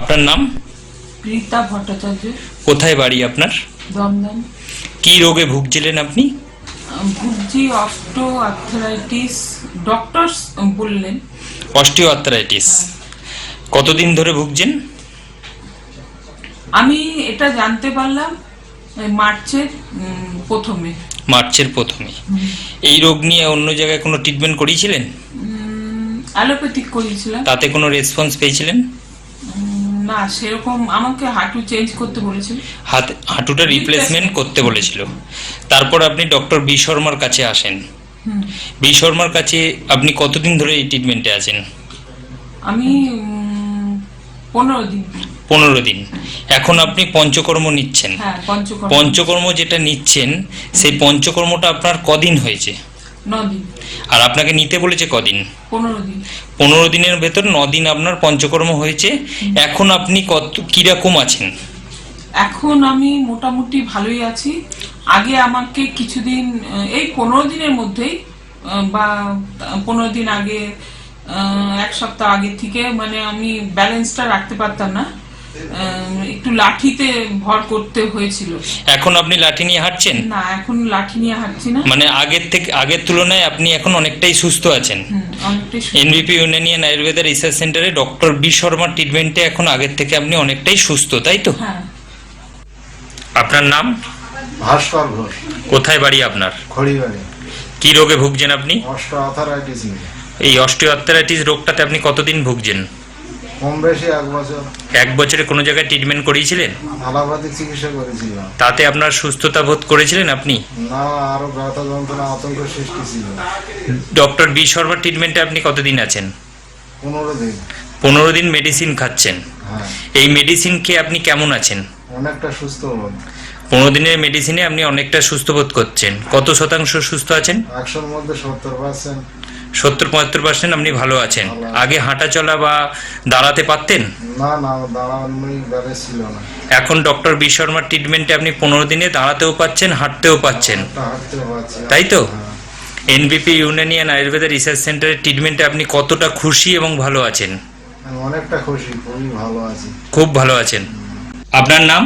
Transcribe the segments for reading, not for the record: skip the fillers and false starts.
আপনার নাম? রীতা ভট্টাচার্য। কোথায় বাড়ি আপনার? দমদম। কি রোগে ভুগছিলেন আপনি? ভুগছি অস্টো আর্থারাইটিস, ডক্টর বললেন। অস্টিও আর্থ্রাইটিস কতদিন ধরে ভুগছেন? আমি এটা জানতে পারলাম মার্চের প্রথমে। মার্চের প্রথমে। এই রোগ নিয়ে অন্য জায়গায় কোনো ট্রিটমেন্ট করিয়েছিলেন? অ্যালোপ্যাথিক করিয়েছিলাম। তাতে কোনো রেসপন্স পেয়েছিলেন? না, সেরকম আমাকে হাঁটু চেঞ্জ করতে বলেছিল। হাঁটুটা রিপ্লেসমেন্ট করতে বলেছিল। তারপর আপনি ডক্টর বি শর্মার কাছে আসেন। বি শর্মার কাছে আপনি কতদিন ধরে এই ট্রিটমেন্টে আছেন? আমি 15 দিন। 15 দিন। এখন আপনি পঞ্চকর্ম নিচ্ছেন। হ্যাঁ, পঞ্চকর্ম যেটা নিচ্ছেন সেই পঞ্চকর্মটা আপনার কদিন হয়েছে? 9 দিন। আর আপনাকে নিতে বলেছে কদিন? 15 দিন। 15 দিনের ভেতর 9 দিন আপনার পঞ্চকর্ম হয়েছে। এখন আপনি কিরকম আছেন? এখন আমি মোটামুটি ভালোই আছি। আগে আমাকে কিছুদিন, এই 15 দিনের মধ্যেই বা 15 দিন আগে, 1 সপ্তাহ আগে থেকে মানে আমি ব্যালেন্সটা রাখতে পারতাম না, একটু লাঠিতে ভর করতে হয়েছিল। এখন আপনি লাঠি নিয়ে হাঁটছেন? না, এখন লাঠি নিয়ে হাঁটছি না। মানে আগের তুলনায় আপনি এখন অনেকটাই সুস্থ আছেন। অনেকটাই এনবিপি ইউনানিয়ান আয়ুর্বেদা রিসার্চ সেন্টারে ডক্টর বি শর্মার ট্রিটমেন্টে এখন আগের থেকে আপনি অনেকটাই সুস্থ, তাই তো? হ্যাঁ। আপনার নাম? ভাস্কর ঘোষ। কোথায় বাড়ি আপনার? খড়িবাড়ি। কি রোগে ভুগছেন আপনি? অস্টো আর্থারাইটিস। এই অস্টিও আর্থ্রাইটিস রোগটাতে আপনি কতদিন ভুগছেন? কম বেশি 1 বছর। 1 বছরে কোনো জায়গায় ট্রিটমেন্ট করিয়েছিলেন? অ্যালোপ্যাথিক চিকিৎসা করেছিলাম। তাতে আপনার সুস্থতা বোধ করেছিলেন আপনি? না, আরো ব্যথা যন্ত্রণা আতঙ্ক সৃষ্টি ছিল। ডক্টর বি শর্মার ট্রিটমেন্টে আপনি কতদিন আছেন? 15 দিন। 15 দিন মেডিসিন খাচ্ছেন। হ্যাঁ। এই মেডিসিন খেয়ে আপনি কেমন আছেন? অনেকটা সুস্থ বোধ। 15 দিনের মেডিসিনে আপনি অনেকটা সুস্থ বোধ করছেন। কত শতাংশ সুস্থ আছেন? 100-র মধ্যে 70%। 70-75% আপনি ভালো আছেন। আগে হাঁটা চলা বা দাঁড়াতে পারতেন? না, দাঁড়ানোই ব্যালেন্স ছিল না। এখন ডক্টর বি শর্মার ট্রিটমেন্টে আপনি 15 দিনে দাঁড়াতেও পাচ্ছেন, হাঁটতেও পাচ্ছেন, হাঁটতেও পারছি। তাই তো? হ্যাঁ। এনবিপি ইউনানিয়ান আয়ুর্বেদা রিসার্চ সেন্টারের ট্রিটমেন্টে আপনি কতটা খুশি এবং ভালো আছেন? আমি অনেকটা খুশি, খুবই ভালো আছি। খুব ভালো আছেন। আপনার নাম?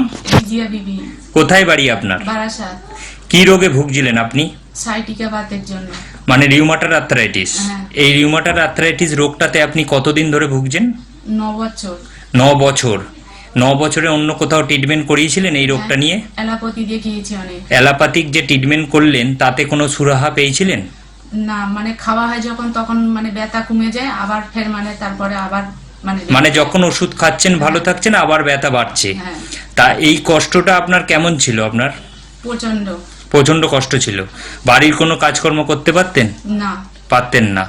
জিয়া বিবি। কোথায় বাড়ি আপনার? বারাসাত। কি রোগে ভুগছিলেন আপনি? সাইটিকা বাতের জন্য। মানে রিউমাটার আর্থ্রাইটিস। হ্যাঁ। এই রিউমাটার আর্থ্রাইটিস রোগটাতে আপনি কতদিন ধরে ভুগছেন? 9 বছর। 9 বছর। 9 বছরে অন্য কোথাও ট্রিটমেন্ট করিয়েছিলেন এই রোগটা নিয়ে? অ্যালোপ্যাথি দেখিয়েছি অনেক। অ্যালোপ্যাথিক যে ট্রিটমেন্ট করলেন তাতে কোনো সুরাহা পেয়েছিলেন? না, মানে খাওয়া হয় যখন তখন মানে ব্যথা কমে যায়, আবার ফের মানে তারপরে আবার মানে যখন ওষুধ খাচ্ছেন ভালো থাকছেন, আবার ব্যথা বাড়ছে। হ্যাঁ। তা এই কষ্টটা আপনার কেমন ছিল? আপনার প্রচন্ড। প্রচন্ড কষ্ট ছিল। বাড়ির কোনো কাজকর্ম করতে পারতেন? না। পারতেন না।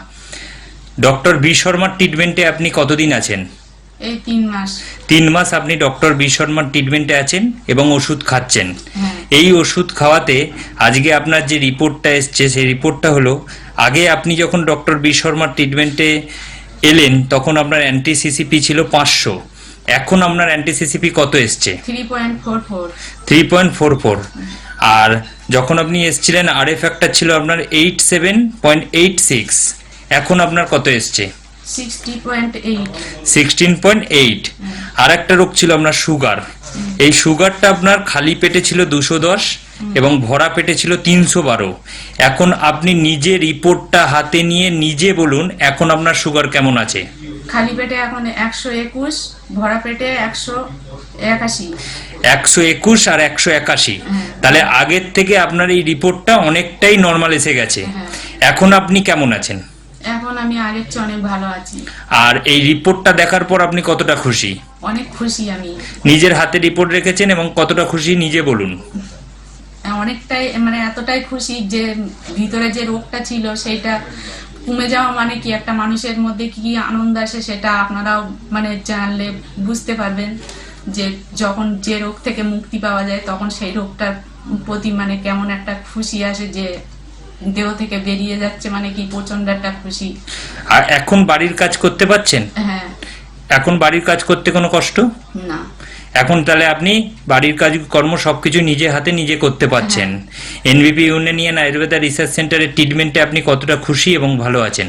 ডক্টর বি শর্মার ট্রিটমেন্টে আপনি কতদিন আছেন? এই 3 মাস। 3 মাস আপনি ডক্টর বি শর্মার ট্রিটমেন্টে আছেন এবং ওষুধ খাচ্ছেন। হ্যাঁ। এই ওষুধ খাওয়াতে আজকে আপনার যে রিপোর্টটা এসছে সেই রিপোর্টটা হলো, আগে আপনি যখন ডক্টর বি শর্মার ট্রিটমেন্টে এলেন তখন আপনার অ্যান্টিসিসিপি ছিল 500। এখন আপনার অ্যান্টিসিসিপি কত এসছে? 3.44। 3.44। আর যখন আপনি এসছিলেন আরএফ ফ্যাক্টর ছিল আপনার 87.86। এখন আপনার কত এসছে? 60.8। 16.8। আর একটা রোগ ছিল আপনার সুগার। এই সুগারটা আপনার খালি পেটে ছিল 210 এবং ভরা পেটে ছিল 312। এখন আপনি নিজে রিপোর্টটা হাতে নিয়ে নিজে বলুন এখন আপনার সুগার কেমন আছে? খালি পেটে এখন 121, ভরা পেটে 181। 121 আর 181। তাহলে আগের থেকে আপনার এই রিপোর্টটা অনেকটাই নর্মাল এসে গেছে। এখন আপনি কেমন আছেন? এখন আমি আগের চেয়ে অনেক ভালো আছি। আর এই রিপোর্টটা দেখার পর আপনি কতটা খুশি? অনেক খুশি আমি। নিজের হাতে রিপোর্ট রেখেছেন এবং কতটা খুশি নিজে বলুন। অনেকটাই, মানে এতটাই খুশি যে ভিতরে যে রোগটা ছিল সেটা কমে যাওয়া মানে কি একটা মানুষের মধ্যে কি আনন্দ আসে সেটা আপনারাও মানে জানলে বুঝতে পারবেন, যে যখন যে রোগ থেকে মুক্তি পাওয়া যায় তখন সেই রোগটার প্রতি মানে কেমন একটা খুশি আসে, যে দেহ থেকে বেরিয়ে যাচ্ছে মানে কি প্রচন্ড একটা খুশি। আর এখন বাড়ির কাজ করতে পারছেন? হ্যাঁ। এখন বাড়ির কাজ করতে কোনো কষ্ট না। এখন তাহলে আপনি বাড়ির কাজ কর্ম সবকিছু নিজে হাতে নিজে করতে পারছেন। এনবিপি ইউনানিয়ান আয়ুর্বেদা রিসার্চ সেন্টারের ট্রিটমেন্টে আপনি কতটা খুশি এবং ভালো আছেন?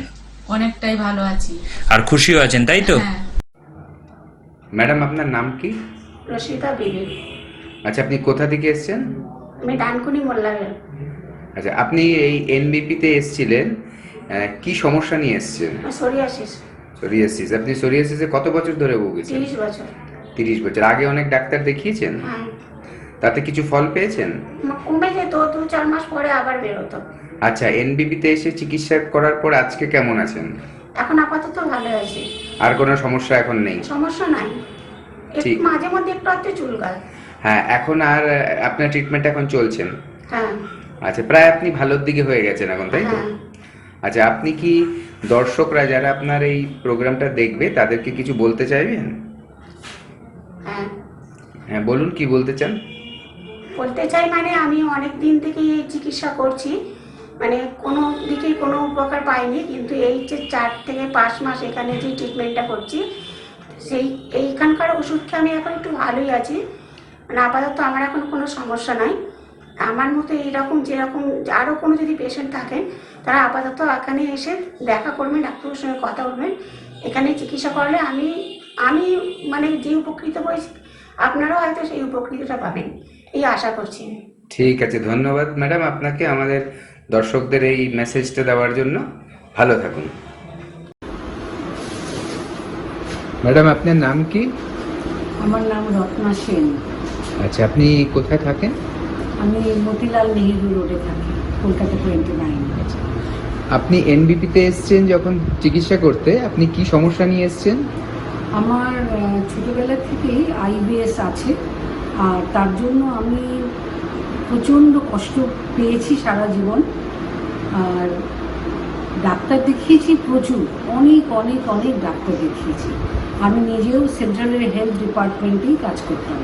অনেকটাই ভালো আছি। আর খুশিও আছেন, তাই তো? হ্যাঁ। ম্যাডাম আপনার নাম কি? রশিদা বিবি। আচ্ছা, আপনি কোথা থেকে এসেছেন? আমি ডানকুনি মোল্লাবেল। আচ্ছা, আপনি এই এনবিপিতে এসেছিলেন, কি সমস্যা নিয়ে এসেছেন? সোরিয়াসিস। সোরিয়াসিস। আপনি সোরিয়াসিসে কত বছর ধরে ভুগেছেন? 30 বছর। 30 বছর। আগে অনেক ডাক্তার দেখিয়েছেন? হ্যাঁ, তাতে কিছু ফল পেয়েছেন? কমে যেত, 2-4 মাস পরে আবার বেরোতো। আচ্ছা, এনবিপিতে এসে চিকিৎসা করার পর আজকে কেমন আছেন? এখন আপাতত ভালো আছে, আর কোনো সমস্যা এখন নেই? সমস্যা নাই। একটু ঠিক। মাঝে মধ্যে একটু একটু চুলকায়। হ্যাঁ, এখন আর আপনার ট্রিটমেন্ট এখন চলছেন? হ্যাঁ। আচ্ছা, প্রায় আপনি ভালোর দিকে হয়ে গেছেন এখন, তাই তো? হ্যাঁ। আচ্ছা, আপনি কি দর্শকরা যারা আপনার এই প্রোগ্রামটা দেখবে তাদেরকে কিছু বলতে চাইবেন? হ্যাঁ, হ্যাঁ, বলুন, কি বলতে চান? বলতে চাই মানে আমি অনেক দিন থেকে এই চিকিৎসা করছি, মানে কোনো দিকেই কোনো উপকার পাইনি, কিন্তু এই যে 4 থেকে 5 মাস এখানে যে ট্রিটমেন্টটা করছি, এইখানকার ওষুধ খেয়ে আমি এখন একটু ভালোই আছি। মানে আপাতত আমার এখন কোনো সমস্যা নাই। আমার মতো এইরকম যেরকম আরও কোনো যদি পেশেন্ট থাকেন, তারা আপাতত এখানে এসে দেখা করবেন, ডাক্তারের সঙ্গে কথা বলবেন। এখানে চিকিৎসা করলে আমি মানে যে উপকৃত হয়েছি, আপনারাও হয়তো সেই উপকৃতটা পাবেন, এই আশা করছি। ঠিক আছে, ধন্যবাদ ম্যাডাম আপনাকে আমাদের দর্শকদের এই মেসেজটা দেওয়ার জন্য। ভালো থাকুন। ম্যাডাম, আপনার নাম কি? আমার নাম রত্না সেন। আচ্ছা, আপনি কোথায় থাকেন? আমি মতিলাল নেহেরু রোডে থাকি, কলকাতা 29। আপনি এনবিপিতে এসেছেন যখন চিকিৎসা করতে, আপনি কি সমস্যা নিয়ে এসেছেন? আমার ছোটোবেলা থেকেই আইবিএস আছে, আর তার জন্য আমি প্রচণ্ড কষ্ট পেয়েছি সারা জীবন। আর ডাক্তার দেখিয়েছি প্রচুর, অনেক অনেক অনেক ডাক্তার দেখিয়েছি। আমি নিজেও সেন্ট্রালের হেলথ ডিপার্টমেন্টেই কাজ করতাম,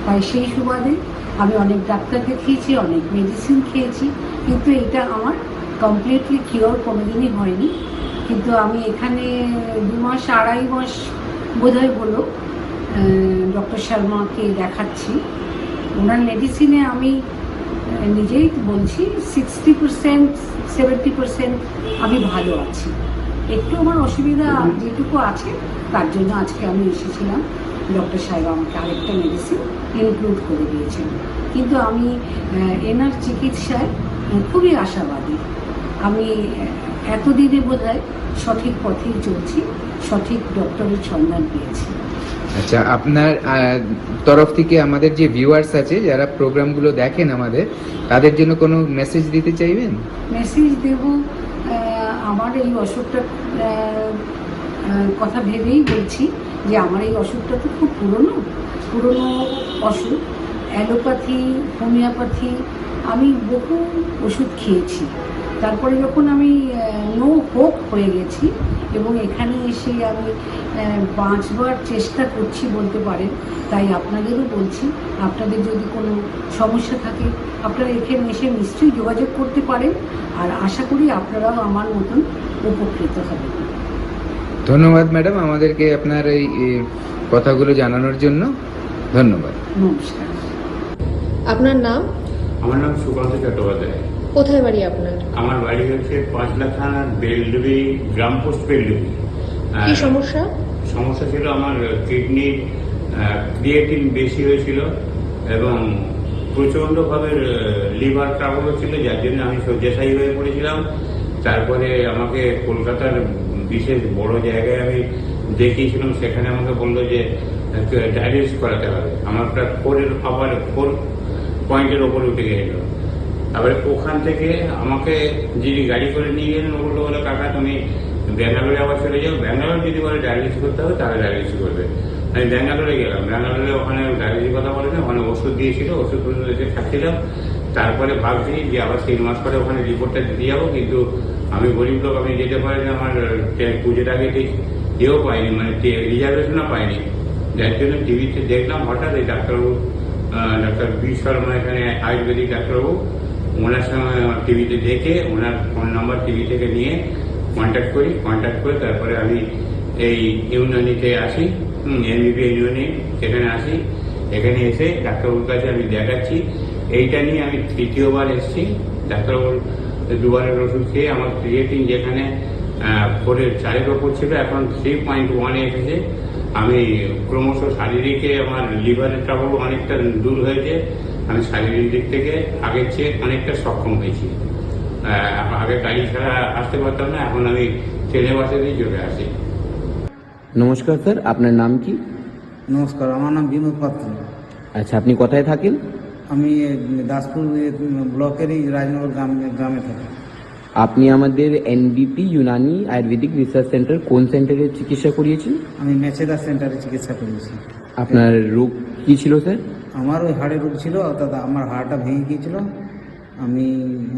তাই সেই সুবাদে আমি অনেক ডাক্তার দেখিয়েছি, অনেক মেডিসিন খেয়েছি, কিন্তু এটা আমার কমপ্লিটলি কিওর কোনোদিনই হয়নি। কিন্তু আমি এখানে 2 মাস 2.5 মাস বোধহয় হলো ডক্টর শর্মাকে দেখাচ্ছি। ওনার মেডিসিনে আমি নিজেই বলছি 60% 70% আমি ভালো আছি। একটু আমার অসুবিধা যেটুকু আছে, তার জন্য আজকে আমি এসেছিলাম। ডক্টর সাহেব আমাকে আরেকটা মেডিসিন ইনক্লুড করে দিয়েছেন, কিন্তু আমি এনার চিকিৎসায় খুবই আশাবাদী। আমি এতদিনে বোধহয় সঠিক পথেই চলছি, সঠিক ডক্টরের সন্ধান পেয়েছি। আচ্ছা, আপনার তরফ থেকে আমাদের যে ভিউয়ার্স আছে যারা প্রোগ্রামগুলো দেখেন আমাদের, তাদের জন্য কোনো মেসেজ দিতে চাইবেন? মেসেজ দেব, আমার এই অসুখটা কথা ভেবেই বলছি যে আমার এই অসুখটা তো খুব পুরনো অসুখ। অ্যালোপ্যাথি, হোমিওপ্যাথি, আমি বহু ওষুধ খেয়েছি। তারপরে যখন আমি নো হোপ হয়ে গেছি এবং এখানে এসে আমি বাঁচবার চেষ্টা করছি বলতে পারেন, তাই আপনাদেরও বলছি, আপনাদের যদি কোনো সমস্যা থাকে আপনারা এখানে এসে নিশ্চয়ই যোগাযোগ করতে পারেন, আর আশা করি আপনারাও আমার মতন উপকৃত হবেন। ধন্যবাদ ম্যাডাম আমাদেরকে আপনার এই কথাগুলো জানানোর জন্য। ধন্যবাদ। নমস্কার। আপনার নাম? আমার নাম সুকান্ত চট্টোপাধ্যায়। কোথায় বাড়ি আপনার? আমার বাড়ি হচ্ছে 5 লাখ থানার বেলডুবি, গ্রাম পোস্ট বেলডুবি। কি সমস্যা? সমস্যা ছিল আমার কিডনির ক্রিয়েটিন বেশি হয়েছিল এবং প্রচণ্ডভাবে লিভার ট্রাবল হচ্ছিল, যার জন্য আমি শয্যাশায়ী হয়ে পড়েছিলাম। তারপরে আমাকে কলকাতার বিশেষ বড় জায়গায় আমি দেখিয়েছিলাম, সেখানে আমাকে বললো যে ডায়ালিসিস করাতে হবে। আমার প্রায় 4 পয়েন্টের ওপরে উঠে গেছিল। তারপরে ওখান থেকে আমাকে যিনি গাড়ি করে নিয়ে গেলেন, ওগুলো বলে কাকা তুমি ব্যাঙ্গালোরে আবার চলে যাও, ব্যাঙ্গালোর যদি বলে ডায়ালিসিস করতে হবে তাহলে ডায়ালিসিস করবে। আমি ব্যাঙ্গালোরে গেলাম, ব্যাঙ্গালোরে ওখানে ডায়ালিসিস কথা বলে না, ওখানে ওষুধ দিয়েছিল, ওষুধ এসে খাচ্ছিলাম। তারপরে ভাবছি যে আবার 3 মাস পরে ওখানে রিপোর্টটা দিতে যাবো, কিন্তু আমি গরিব লোক, আমি যেতে পারিনি। আমার পুজোর আগে ঠিক ইয়েও পাইনি, মানে রিজার্ভেশনও পাইনি। যার জন্য টিভিতে দেখলাম হঠাৎ এই ডাক্তারবাবু, ডাক্তার বি শর্মা, এখানে আয়ুর্বেদিক ডাক্তারবাবু, ওনার সঙ্গে টিভিতে দেখে ওনার ফোন নাম্বার টিভি থেকে নিয়ে কন্ট্যাক্ট করে তারপরে আমি এই ইউনানিতে আসি, এনবিপি ইউনানি, সেখানে আসি। এখানে এসে ডাক্তারবাবুর কাছে আমি দেখাচ্ছি। এইটা নিয়ে আমি 3য় বার এসেছি। ডাক্তারবাবুর 2বারের ওষুধ খেয়ে আমার ক্রিয়েটিন যেখানে 4-এর ওপর ছিল, এখন 3.1 এসেছে। আমি ক্রমশ শারীরিকে আমার লিভারের ট্রাবল অনেকটা দূর হয়েছে। আমি শারীরিক দিক থেকে আগের চেয়ে অনেকটা সক্ষম হয়েছি। আগে গাড়ি ছাড়া আসতে পারতাম না, এখন আমি ট্রেনে বাসেতেই চলে আসি। নমস্কার স্যার, আপনার নাম কি? নমস্কার, আমার নাম বিনোদ পাত্র। আচ্ছা, আপনি কোথায় থাকেন? আমি দাসপুর ব্লকেরই রাজনগর গ্রামে থাকি। আপনি আমাদের এনবিপি ইউনানি আয়ুর্বেদিক রিসার্চ সেন্টার কোন সেন্টারে চিকিৎসা করিয়েছেন? আমি মেচেদা সেন্টারে চিকিৎসা করিয়েছি। আপনার রোগ কি ছিল স্যার? আমার ওই হাড়ের রোগ ছিল, অর্থাৎ আমার হাড়টা ভেঙে গিয়েছিল। আমি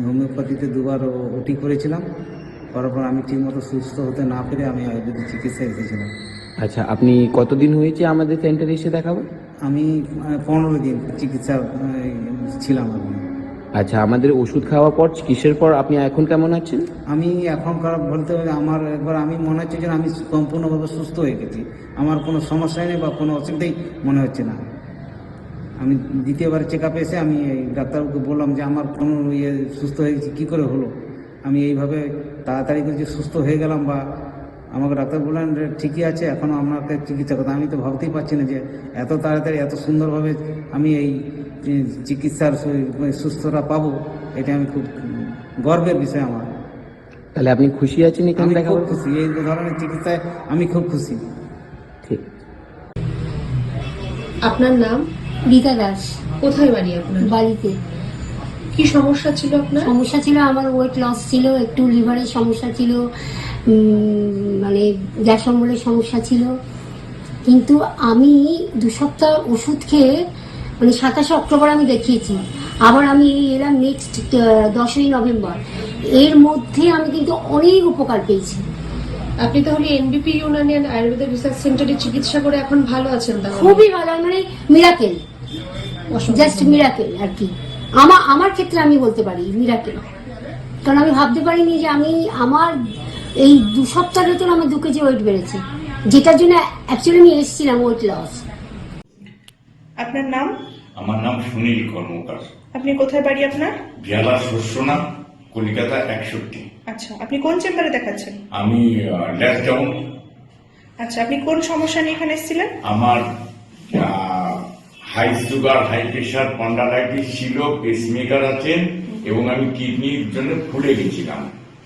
হোমিওপ্যাথিতে 2বার ওটি করেছিলাম, করার পর আমি ঠিকমতো সুস্থ হতে না পেরে আমি আয়ুর্বেদিক চিকিৎসায় এসেছিলাম। আচ্ছা, আপনি কতদিন হয়েছে আমাদের সেন্টারে এসে দেখাবেন? আমি 15 দিন চিকিৎসা ছিলাম আমি। আচ্ছা, আমাদের ওষুধ খাওয়ার পর চিকিৎসার পর আপনি এখন কেমন আছেন? আমি এখনকার বলতে হলে আমার একবার আমি মনে হচ্ছে যে আমি সম্পূর্ণভাবে সুস্থ হয়ে গেছি। আমার কোনো সমস্যাই নেই বা কোনো অসুবিধাই মনে হচ্ছে না। আমি দ্বিতীয়বার চেক আপে এসে আমি এই ডাক্তারবাবুকে বললাম যে আমার কোনো সুস্থ হয়ে গেছি, কী করে হলো। আমি এইভাবে তাড়াতাড়ি করে যে সুস্থ হয়ে গেলাম, বা আমাকে ডাক্তার বললেন যে ঠিকই আছে, এখনও আপনাকে চিকিৎসা করতে। আমি তো ভাবতেই পারছি না যে এত তাড়াতাড়ি এত সুন্দরভাবে আমি এই চিকিৎসার সুস্থতা পাবো। এটা আমি খুব গর্বের বিষয় আমার। তাহলে আপনি খুশি আছেন এখানে আমি দেখাবো? খুব খুশি, এই ধরনের চিকিৎসায় আমি খুব খুশি। ঠিক। আপনার নাম? রীতা দাস। কোথায় বাড়ি আপনার? বাড়িতে। কি সমস্যা ছিল আপনার? সমস্যা ছিল আমার ওয়েট লস ছিল, একটু লিভারের সমস্যা ছিল, মানে গ্যাস অম্বলের সমস্যা ছিল। কিন্তু আমি 2 সপ্তাহ ওষুধ খেয়ে মানে 27 অক্টোবর আমি দেখিয়েছি, আবার আমি এলাম নেক্সট 10ই নভেম্বর। এর মধ্যে আমি কিন্তু অনেক উপকার পেয়েছি। আপনি তাহলে এনবিপি ইউনানিয়ান আয়ুর্বেদিক রিসার্চ সেন্টারে চিকিৎসা করে এখন ভালো আছেন? তাহলে খুবই ভালো, মানে মিরাকেল, জাস্ট মিরাকেল আর কি। আমার ক্ষেত্রে আমি বলতে পারি মিরাকেল, কারণ আমি ভাবতে পারিনি যে আমার এই 2 সপ্তাহের ভেতর আমার 2 কেজি ওয়েট বেড়েছে, যেটার জন্য অ্যাকচুয়ালি আমি এসেছিলাম ওয়েট লস। আপনার নাম? আমার নাম সুনীল কর্মকার। আপনি কোথায় বাড়ি আপনার? জেলা শস্যনাথ, কলকাতা 61। আচ্ছা, আপনি কোন চেম্বারে দেখাচ্ছেন? আমি ল্যাস ডাউন। আচ্ছা, আপনি কোন সমস্যা নিয়ে এখানে এসেছিলেন? আমার high sugar, high pressure, spondylitis ছিল, পেসমেকার আছেন, এবং আমি কিডনির জন্য ফুলে গেছিলাম।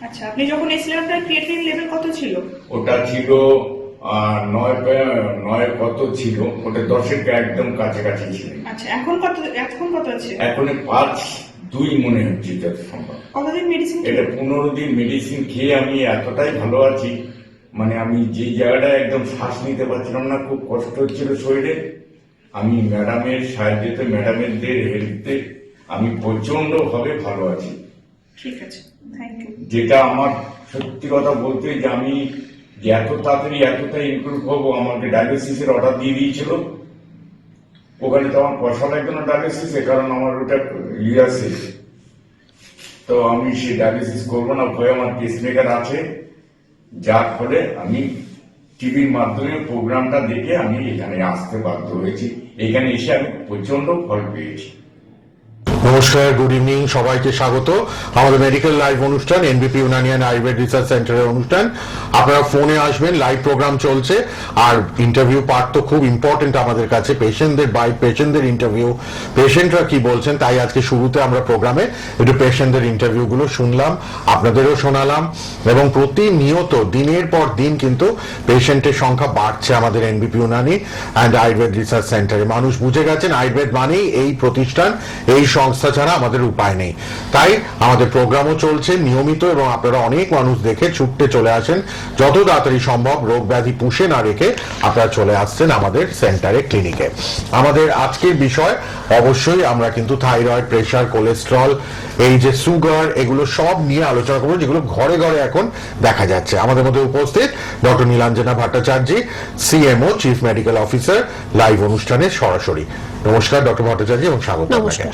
আচ্ছা, আপনি যখন এসেছিলেন আপনার ক্রিয়েটিনিন লেভেল কত ছিল? ওটা ছিল 9 কত ছিল, ওটা 10-এর একদম কাছাকাছি ছিল। আচ্ছা, এখন কত আছে? এখন 5.2 মনে হচ্ছে যত সম্ভব। কতদিন মেডিসিন? এটা 15 দিন মেডিসিন খেয়ে আমি এতটাই ভালো আছি, মানে আমি যে জায়গাটায় একদম শ্বাস নিতে পারছিলাম না, খুব কষ্ট হচ্ছিল শরীরে, আমি ম্যাডামের সাহায্যে, ম্যাডামের হেল্পে আমি প্রচন্ড ভাবে ভালো আছি। ঠিক আছে, থ্যাংক ইউ। যেটা আমার সত্যি কথা বলতে, যে আমি যে এত তাড়াতাড়ি এতটা ইমপ্রুভ হবো, আমাকে ডায়ালিসিসের অর্ডার দিয়ে দিয়েছিল। ওখানে তো আমার পয়সা লাগতো না ডায়ালিসিসে, কারণ আমার ওটা আছে। তো আমি সেই ডায়ালিসিস করবো না ভয়ে, আমার পেসমেকার আছে, যার ফলে আমি টিভির মাধ্যমে প্রোগ্রামটা দেখে আমি এখানে আসতে বাধ্য হয়েছি। এখানে এসে আমি প্রচন্ড ফল পেয়েছি। নমস্কার, গুড ইভিনিং, সবাইকে স্বাগত আমাদের মেডিকেল লাইভ অনুষ্ঠান, এনবিপি ইউনানিয়ান আয়ুর্বেদ রিসার্চ সেন্টারের অনুষ্ঠান। আপনারা ফোনে আসবেন, লাইভ প্রোগ্রাম চলছে। আর ইন্টারভিউ পার্ট তো খুব ইম্পর্টেন্ট আমাদের কাছে, পেশেন্টদের ইন্টারভিউ, পেশেন্টরা কি বলছেন। তাই আজকে শুরুতে আমরা প্রোগ্রামে একটু পেশেন্টদের ইন্টারভিউগুলো শুনলাম, আপনাদেরও শোনালাম, এবং প্রতিনিয়ত দিনের পর দিন কিন্তু পেশেন্টের সংখ্যা বাড়ছে আমাদের এনবিপি ইউনানি অ্যান্ড আয়ুর্বেদ রিসার্চ সেন্টারে। মানুষ বুঝে গেছেন আয়ুর্বেদ মানেই এই প্রতিষ্ঠান, এই সংস্থা ছাড়া আমাদের উপায় নেই। তাই আমাদের প্রোগ্রামও চলছে নিয়মিত, এবং আপনারা অনেক মানুষ দেখে ছুটতে চলে আসেন, যত তাড়াতাড়ি সম্ভব রোগ ব্যাধি পুষে না রেখে আপনারা চলে আসছেন আমাদের সেন্টারে, ক্লিনিকে। আমাদের আজকের বিষয় অবশ্যই আমরা কিন্তু থাইরয়েড, প্রেশার, কোলেস্ট্রল, এই যে সুগার, এগুলো সব নিয়ে আলোচনা করবো, যেগুলো ঘরে ঘরে এখন দেখা যাচ্ছে। আমাদের মধ্যে উপস্থিত doctor Nilanjana Bhattacharya, CMO, chief medical officer, live অনুষ্ঠানে সরাসরি। নমস্কার ডক্টর ভট্টাচার্য, এবং স্বাগত আপনাকে।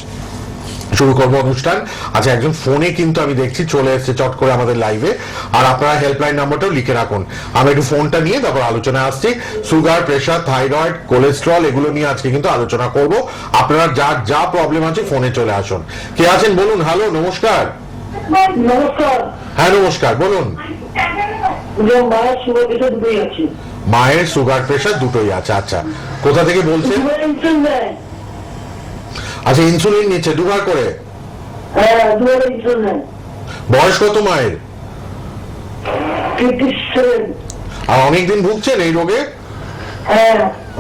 শুরু করবো অনুষ্ঠান। আচ্ছা, একজন ফোনে কিন্তু আমি দেখছি চলে এসছে চট করে আমাদের লাইভে, আর আপনারা হেল্পলাইন নাম্বারটাও লিখে রাখুন। আমরা একটু ফোনটা নিয়ে তারপর আলোচনায় আসছি। সুগার, প্রেশার, থাইরয়েড, কোলেস্ট্রল, এগুলো নিয়ে আজকে কিন্তু আলোচনা করব। আপনারা যার যা প্রবলেম আছে ফোনে চলে আসুন। কে আছেন বলুন? হ্যালো, নমস্কার। নমস্কার। হ্যাঁ নমস্কার, বলুন। মায়ের সুগার প্রেশার দুটোই আছে। আচ্ছা, কোথা থেকে বলছেন? আচ্ছা, ইনসুলিন নিচ্ছে 2 বার করে? বয়স কত মায়ের? আর অনেকদিন ভুগছেন এই রোগে?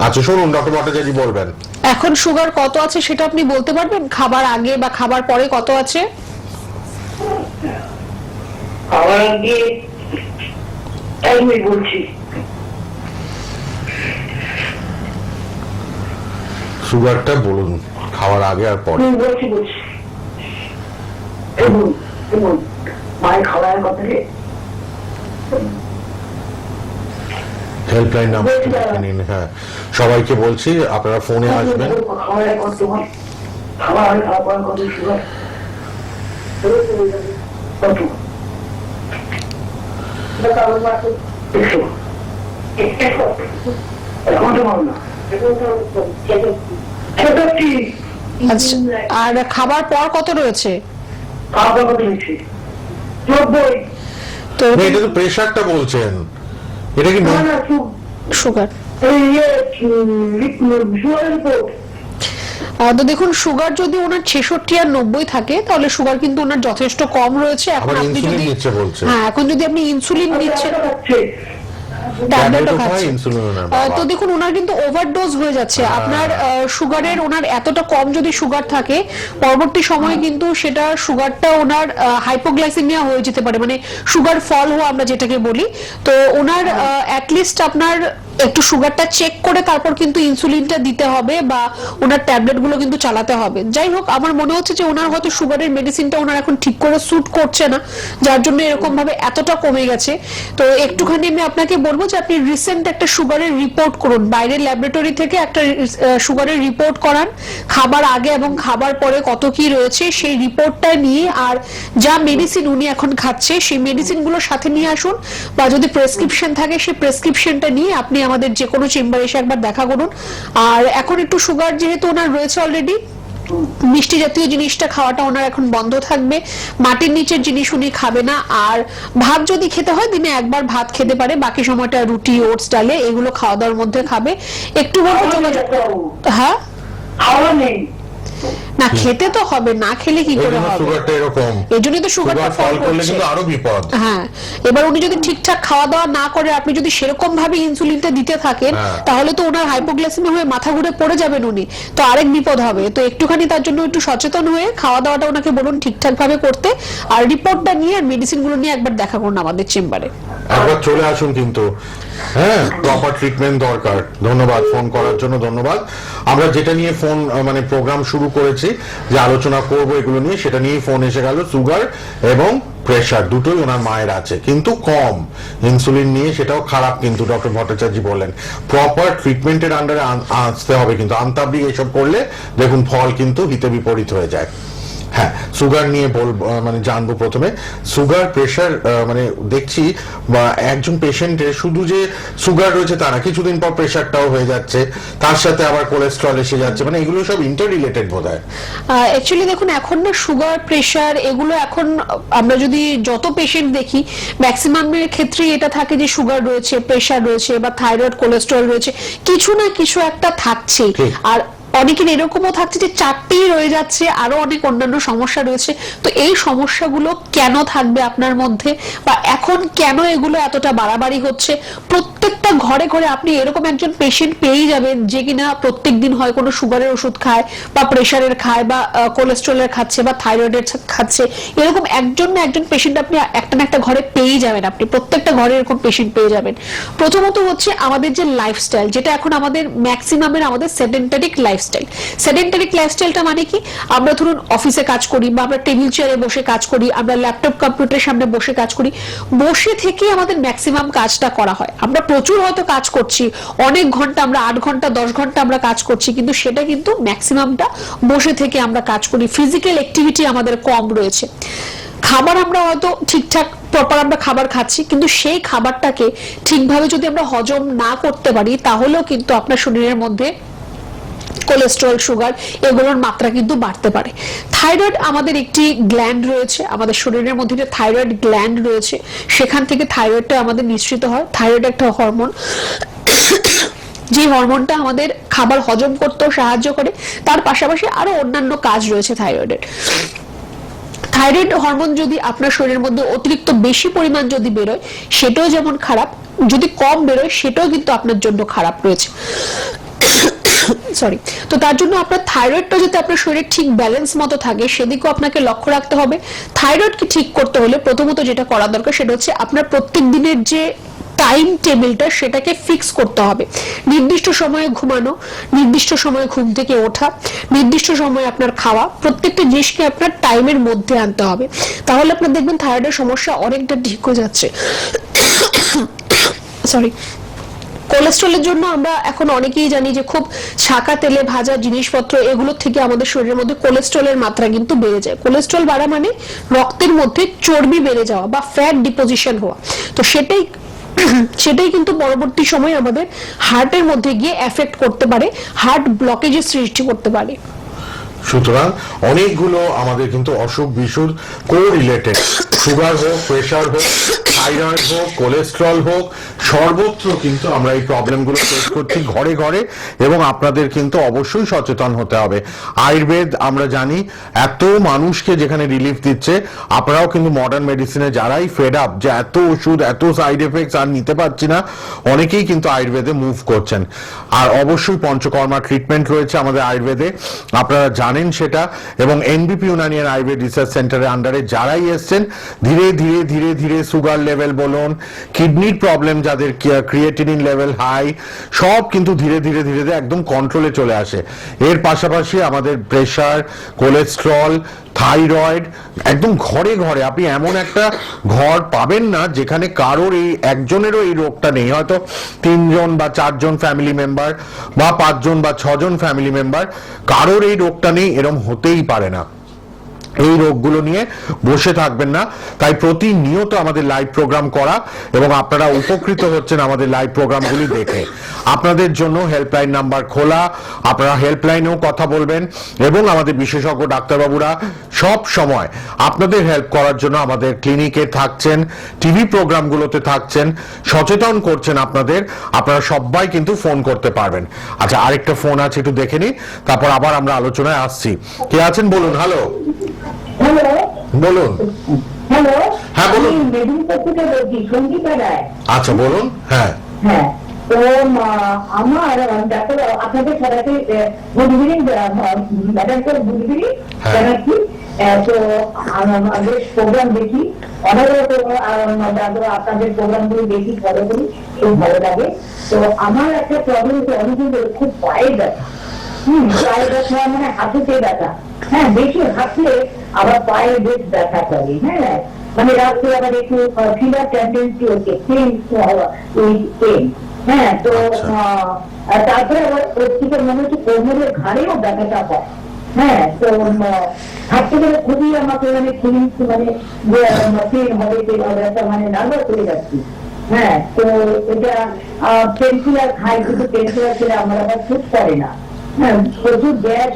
আচ্ছা, শুনুন ডক্টর ভট্টাচার্য বলবেন। এখন সুগার কত আছে সেটা আপনি বলতে পারবেন? খাবার আগে বা খাবার পরে কত আছে? খাবার আগে আমি বলছি, সুগারটা বলুন, খাওয়ার আগে আর পরে। বলছি মায়ের খাওয়ার কথা হেল্পলাইন নাম্বার নিন। হ্যাঁ, সবাইকে বলছি আপনারা ফোনে আসবেন। আচ্ছা, আর খাবার পর কত রয়েছে? তো এটা তো প্রেশারটা বলছেন, এটা কি সুগার? তো দেখুন, সুগার যদি ওনার 66 আর 90 থাকে তাহলে সুগার কিন্তু ওনার যথেষ্ট কম রয়েছে। এখন আপনি যদি এখন যদি আপনি ইনসুলিন নিচ্ছেন, ট্যাবলেটও খাচ্ছেন, তো দেখুন ওনার কিন্তু ওভারডোজ হয়ে যাচ্ছে। আপনার সুগারের ওনার এতটা কম যদি সুগার থাকে, পরবর্তী সময়ে কিন্তু সেটা সুগারটা ওনার হাইপোগ্লাইসেমিয়া হয়ে যেতে পারে, মানে সুগার ফল হওয়া আমরা যেটাকে বলি। তো ওনার অ্যাটলিস্ট আপনার একটু সুগারটা চেক করে তারপর কিন্তু ইনসুলিনটা দিতে হবে বা ওনার ট্যাবলেট গুলো কিন্তু চালাতে হবে। যাই হোক, আমার মনে হচ্ছে যে ওনার হয়তো সুগারের মেডিসিনটা ওনার এখন ঠিক করে স্যুট করছে না, যার জন্য এরকম ভাবে এতটা কমে গেছে। তো একটুখানি আমি আপনাকে বলবো যে আপনি রিসেন্ট একটা সুগারের রিপোর্ট করুন, বাইরের ল্যাবরেটরি থেকে একটা সুগারের রিপোর্ট করান, খাবার আগে এবং খাবার পরে কত কি রয়েছে সেই রিপোর্টটা নিয়ে, আর যা মেডিসিন উনি এখন খাচ্ছে সেই মেডিসিন গুলো সাথে নিয়ে আসুন, বা যদি প্রেসক্রিপশন থাকে সেই প্রেসক্রিপশনটা নিয়ে আপনি আমাদের যে কোনো চেম্বারে এসে একবার দেখা করুন। আর এখন একটু সুগার যেহেতু ওনার রয়েছে অলরেডি, মিষ্টি জাতীয় জিনিসটা খাওয়াটা ওনার এখন বন্ধ থাকবে, মাটির নিচের জিনিস উনি খাবে না, আর ভাত যদি খেতে হয় দিনে একবার ভাত খেতে পারে, বাকি সময়টা রুটি, ওটস, ডালে এগুলো খাওয়া দাওয়ার মধ্যে খাবে। একটু বলবো যোগাযোগ। হ্যাঁ, খাওয়া নেই না, খেতে তো হবে, না খেলে কি করে হবে? সুগারটা এরকম, এজন্যই তো সুগারটা ফল করলে কিন্তু আরো বিপদ। হ্যাঁ, এবার উনি যদি ঠিকঠাক খাওয়া দাওয়া না করে, আপনি যদি সেরকম ভাবে ইনসুলিনটা দিতে থাকেন, তাহলে তো ওনার হাইপোগ্লাইসেমিয়া হয়ে মাথা ঘুরে পড়ে যাবেন উনি, তো আরেক বিপদ হবে। তো একটুখানি তার জন্য একটু সচেতন হয়ে খাওয়া দাওয়াটা ওনাকে বলুন ঠিকঠাক ভাবে করতে, আর রিপোর্টটা নিয়ে আর মেডিসিন গুলো নিয়ে একবার দেখা করুন আমাদের চেম্বারে। একবার চলে আসুন কিন্তু, হ্যাঁ, প্রপার ট্রিটমেন্ট দরকার। ধন্যবাদ ফোন করার জন্য, ধন্যবাদ। আমরা যেটা নিয়ে ফোন মানে প্রোগ্রাম শুরু করেছি যে আলোচনা করব এগুলো নিয়ে, সেটা নিয়ে ফোন এসে গেল। সুগার এবং প্রেশার দুটোই ওনার মায়ের আছে, কিন্তু কম। ইনসুলিন নিয়ে সেটাও খারাপ, কিন্তু ডক্টর ভট্টাচার্য বলেন প্রপার ট্রিটমেন্টের আন্ডারে আসতে হবে, কিন্তু আন্তাবলিক এসব করলে দেখুন ফল কিন্তু হিতে বিপরীত হয়ে যায়। হ্যাঁ, সুগার নিয়ে মানে জানবো প্রথমে। সুগার প্রেশার মানে দেখছি একজন পেশেন্টের শুধু যে সুগার রয়েছে তা না, কিছুদিন পর প্রেশারটাও হয়ে যাচ্ছে, তার সাথে আবার কোলেস্ট্রল এসে যাচ্ছে, মানে এগুলো সব ইন্টার রিলেটেড বোধহয়। অ্যাকচুয়ালি দেখুন, এখন না সুগার, প্রেশার এগুলো এখন আমরা যদি যত পেশেন্ট দেখি, ম্যাক্সিমামের ক্ষেত্রেই এটা থাকে যে সুগার রয়েছে, প্রেশার রয়েছে বা থাইরয়েড, কোলেস্ট্রল রয়েছে, কিছু না কিছু একটা থাকছে। আর অনেকের এরকমও থাকছে যে 4টেই রয়ে যাচ্ছে, আরো অনেক অন্যান্য সমস্যা রয়েছে। তো এই সমস্যাগুলো কেন থাকবে আপনার মধ্যে, বা এখন কেন এগুলো এতটা বাড়াবাড়ি হচ্ছে? প্রত্যেকটা ঘরে ঘরে আপনি এরকম একজন পেশেন্ট পেয়েই যাবেন যে কিনা প্রত্যেক দিন হয় কোনো সুগারের ওষুধ খায়, বা প্রেশারের খায়, বা কোলেস্ট্রলের খাচ্ছে, বা থাইরয়েডের খাচ্ছে। এরকম একজন না একজন পেশেন্ট আপনি একটা না একটা ঘরে পেয়েই যাবেন, আপনি প্রত্যেকটা ঘরে এরকম পেশেন্ট পেয়ে যাবেন। প্রথমত হচ্ছে আমাদের যে লাইফস্টাইল, যেটা এখন আমাদের ম্যাক্সিমামের আমাদের সেডেন্টারিক লাইফস্টাইল। সেডেন্টারিক লাইফস্টাইলটা মানে কি? আমরা ধরুন অফিসে কাজ করি, বা আমরা টেবিল চেয়ারে বসে কাজ করি, আমরা ল্যাপটপ কম্পিউটারের সামনে বসে কাজ করি, বসে থেকে আমাদের ম্যাক্সিমাম কাজটা করা হয়। আমরা প্রচুর হয়তো কাজ করছি, অনেক ঘন্টা, আমরা 8 ঘন্টা 10 ঘন্টা আমরা কাজ করছি, কিন্তু সেটা কিন্তু ম্যাক্সিমামটা বসে থেকে আমরা কাজ করি, ফিজিক্যাল অ্যাক্টিভিটি আমাদের কম রয়েছে। খাবার আমরা হয়তো ঠিকঠাক প্রপার আমরা খাবার খাচ্ছি, কিন্তু সেই খাবারটাকে ঠিকভাবে যদি আমরা হজম না করতে পারি, তাহলেও কিন্তু আপনার শরীরের মধ্যে কোলেস্ট্রল, সুগার এগুলোর মাত্রা কিন্তু বাড়তে পারে। থাইরয়েড আমাদের একটি গ্ল্যান্ড রয়েছে, আমাদের শরীরের মধ্যে যে থাইরয়েড গ্ল্যান্ড রয়েছে, সেখান থেকে থাইরয়েডটা আমাদের নিঃসৃত হয়। থাইরয়েড একটা হরমোন, যে হরমোনটা আমাদের খাবার হজম করতেও সাহায্য করে, তার পাশাপাশি আরো অন্যান্য কাজ রয়েছে থাইরয়েডের। থাইরয়েড হরমোন যদি আপনার শরীরের মধ্যে অতিরিক্ত বেশি পরিমাণ যদি বেরোয় সেটাও যেমন খারাপ, যদি কম বেরোয় সেটাও কিন্তু আপনার জন্য খারাপ রয়েছে। সরি। তো তার জন্য আপনার থাইরয়েডটা যাতে আপনার শরীরে ঠিক ব্যালেন্স মতো থাকে সেদিকেও আপনাকে লক্ষ্য রাখতে হবে। থাইরয়েডকে ঠিক করতে হলে প্রথমত যেটা করা দরকার সেটা হচ্ছে আপনার প্রত্যেক দিনের যে টাইম টেবিলটা সেটাকে ফিক্স করতে হবে। নির্দিষ্ট সময়ে ঘুমানো, নির্দিষ্ট সময়ে ঘুম থেকে ওঠা, নির্দিষ্ট সময়ে আপনার খাওয়া, প্রত্যেকটা জিনিসকে আপনার টাইমের মধ্যে আনতে হবে। তাহলে আপনার দেখবেন থাইরয়েডের সমস্যা অনেকটা ঠিক হয়ে যাচ্ছে। সরি। কোলেস্ট্রলের জন্য আমরা এখন অনেকেই জানি যে খুব ছাকা তেলে ভাজা জিনিসপত্র এগুলোর থেকে আমাদের শরীরের মধ্যে কোলেস্ট্রলের মাত্রা কিন্তু বেড়ে যায়। কোলেস্ট্রল বাড়া মানে রক্তের মধ্যে চর্বি বেড়ে যাওয়া বা ফ্যাট ডিপোজিশন হওয়া। তো সেটাই কিন্তু পরবর্তী সময়ে আমাদের হার্টের মধ্যে গিয়ে এফেক্ট করতে পারে, হার্ট ব্লকেজের সৃষ্টি করতে পারে। সুতরাং অনেকগুলো আমাদের কিন্তু অসুখ বিসুখ কো-রিলেটেড, সুগার হোক, প্রেশার হোক, থাইরয়েড হোক, কোলেস্ট্রল হোক, সর্বত্র কিন্তু আমরা এই প্রবলেমগুলো ফেস করছি ঘরে ঘরে, এবং আপনাদের কিন্তু অবশ্যই সচেতন হতে হবে। আয়ুর্বেদ আমরা জানি এত মানুষকে যেখানে রিলিফ দিচ্ছে, আপনারাও কিন্তু মডার্ন মেডিসিনে যারাই ফেড আপ যে এত ওষুধ, এত সাইড এফেক্টস আর নিতে পারছি না, অনেকেই কিন্তু আয়ুর্বেদে মুভ করছেন। আর অবশ্যই পঞ্চকর্মা ট্রিটমেন্ট রয়েছে আমাদের আয়ুর্বেদে, আপনারা জানেন সেটা। এবং এনবিপি ইউনানিয়ান আয়ুর্বেদ রিসার্চ সেন্টারের আন্ডারে যারাই এসছেন, ধীরে ধীরে ধীরে ধীরে সুগার লেভেল বলুন, কিডনির প্রবলেম যাদের, ক্রিয়েটিনিন লেভেল হাই, সব কিন্তু ধীরে ধীরে ধীরে ধীরে একদম কন্ট্রোলে চলে আসে। এর পাশাপাশি আমাদের প্রেশার, কোলেস্ট্রল, থাইরয়েড একদম ঘরে ঘরে, আপনি এমন একটা ঘর পাবেন না যেখানে কারোর এই একজনেরও এই রোগটা নেই। হয়তো 3 জন বা 4 জন ফ্যামিলি মেম্বার বা 5 জন বা 6 জন ফ্যামিলি মেম্বার, কারোর এই রোগটা নেই, এরকম হতেই পারে না। এই রোগগুলো নিয়ে বসে থাকবেন না। তাই প্রতিনিয়ত আমাদের লাইভ প্রোগ্রাম করা, এবং আপনারা উপকৃত হচ্ছেন আমাদের লাইভ প্রোগ্রামগুলি দেখে। আপনাদের জন্য হেল্পলাইন নাম্বার খোলা, আপনারা হেল্পলাইনেও কথা বলবেন, এবং আমাদের বিশেষজ্ঞ ডাক্তারবাবুরা সব সময় আপনাদের হেল্প করার জন্য আমাদের ক্লিনিকে থাকছেন, টিভি প্রোগ্রামগুলোতে থাকছেন, সচেতন করছেন আপনাদের। আপনারা সবাই কিন্তু ফোন করতে পারবেন। আচ্ছা, আরেকটা ফোন আছে, একটু দেখে নিই, তারপর আবার আমরা আলোচনায় আসছি। কে আছেন বলুন। হ্যালো, বলুন। হ্যালো, হ্যাঁ বলুন। মেদিনীপুর থেকে বলছি, সঙ্গীতা রায়। আচ্ছা বলুন। হ্যাঁ হ্যাঁ, তো আমার ডাক্তার আপনাদের সবাইকে গুড ইভিনিং, ম্যাডামকে গুড ইভিনিং জানাচ্ছি। তো আমাদের প্রোগ্রাম দেখি, অনেক আপনাদের প্রোগ্রামগুলো দেখি, ফলো করি, খুব ভালো লাগে। তো আমার একটা প্রবলেম হচ্ছে অনেকদিন ধরে খুব পায়ে ব্যথা। পায়ে ব্যথা মানে হাঁটুতে ব্যথা। হ্যাঁ, বেশি হাঁটলে আবার পায়ে বেশ ব্যথা করে। হ্যাঁ, মানে রাত্রে আবার একটু ফিভার টেন্ডেন্সি হচ্ছে, পেন। হ্যাঁ, তো তারপরে আবার প্রত্যেকের মনে হচ্ছে কোমরের ঘাড়েও ব্যথাটা হয়। হ্যাঁ, তো হাঁটতে গেলে খুবই আমাকে মানে ফিলিংস মানে পেন হবে, পেন হবে, একটা মানে নার্ভাস হয়ে যাচ্ছি। হ্যাঁ, তো এটা পেনকিলার খাই, কিন্তু পেনকিলার খেলে আমার আবার সুট করে না। হ্যাঁ, প্রচুর গ্যাস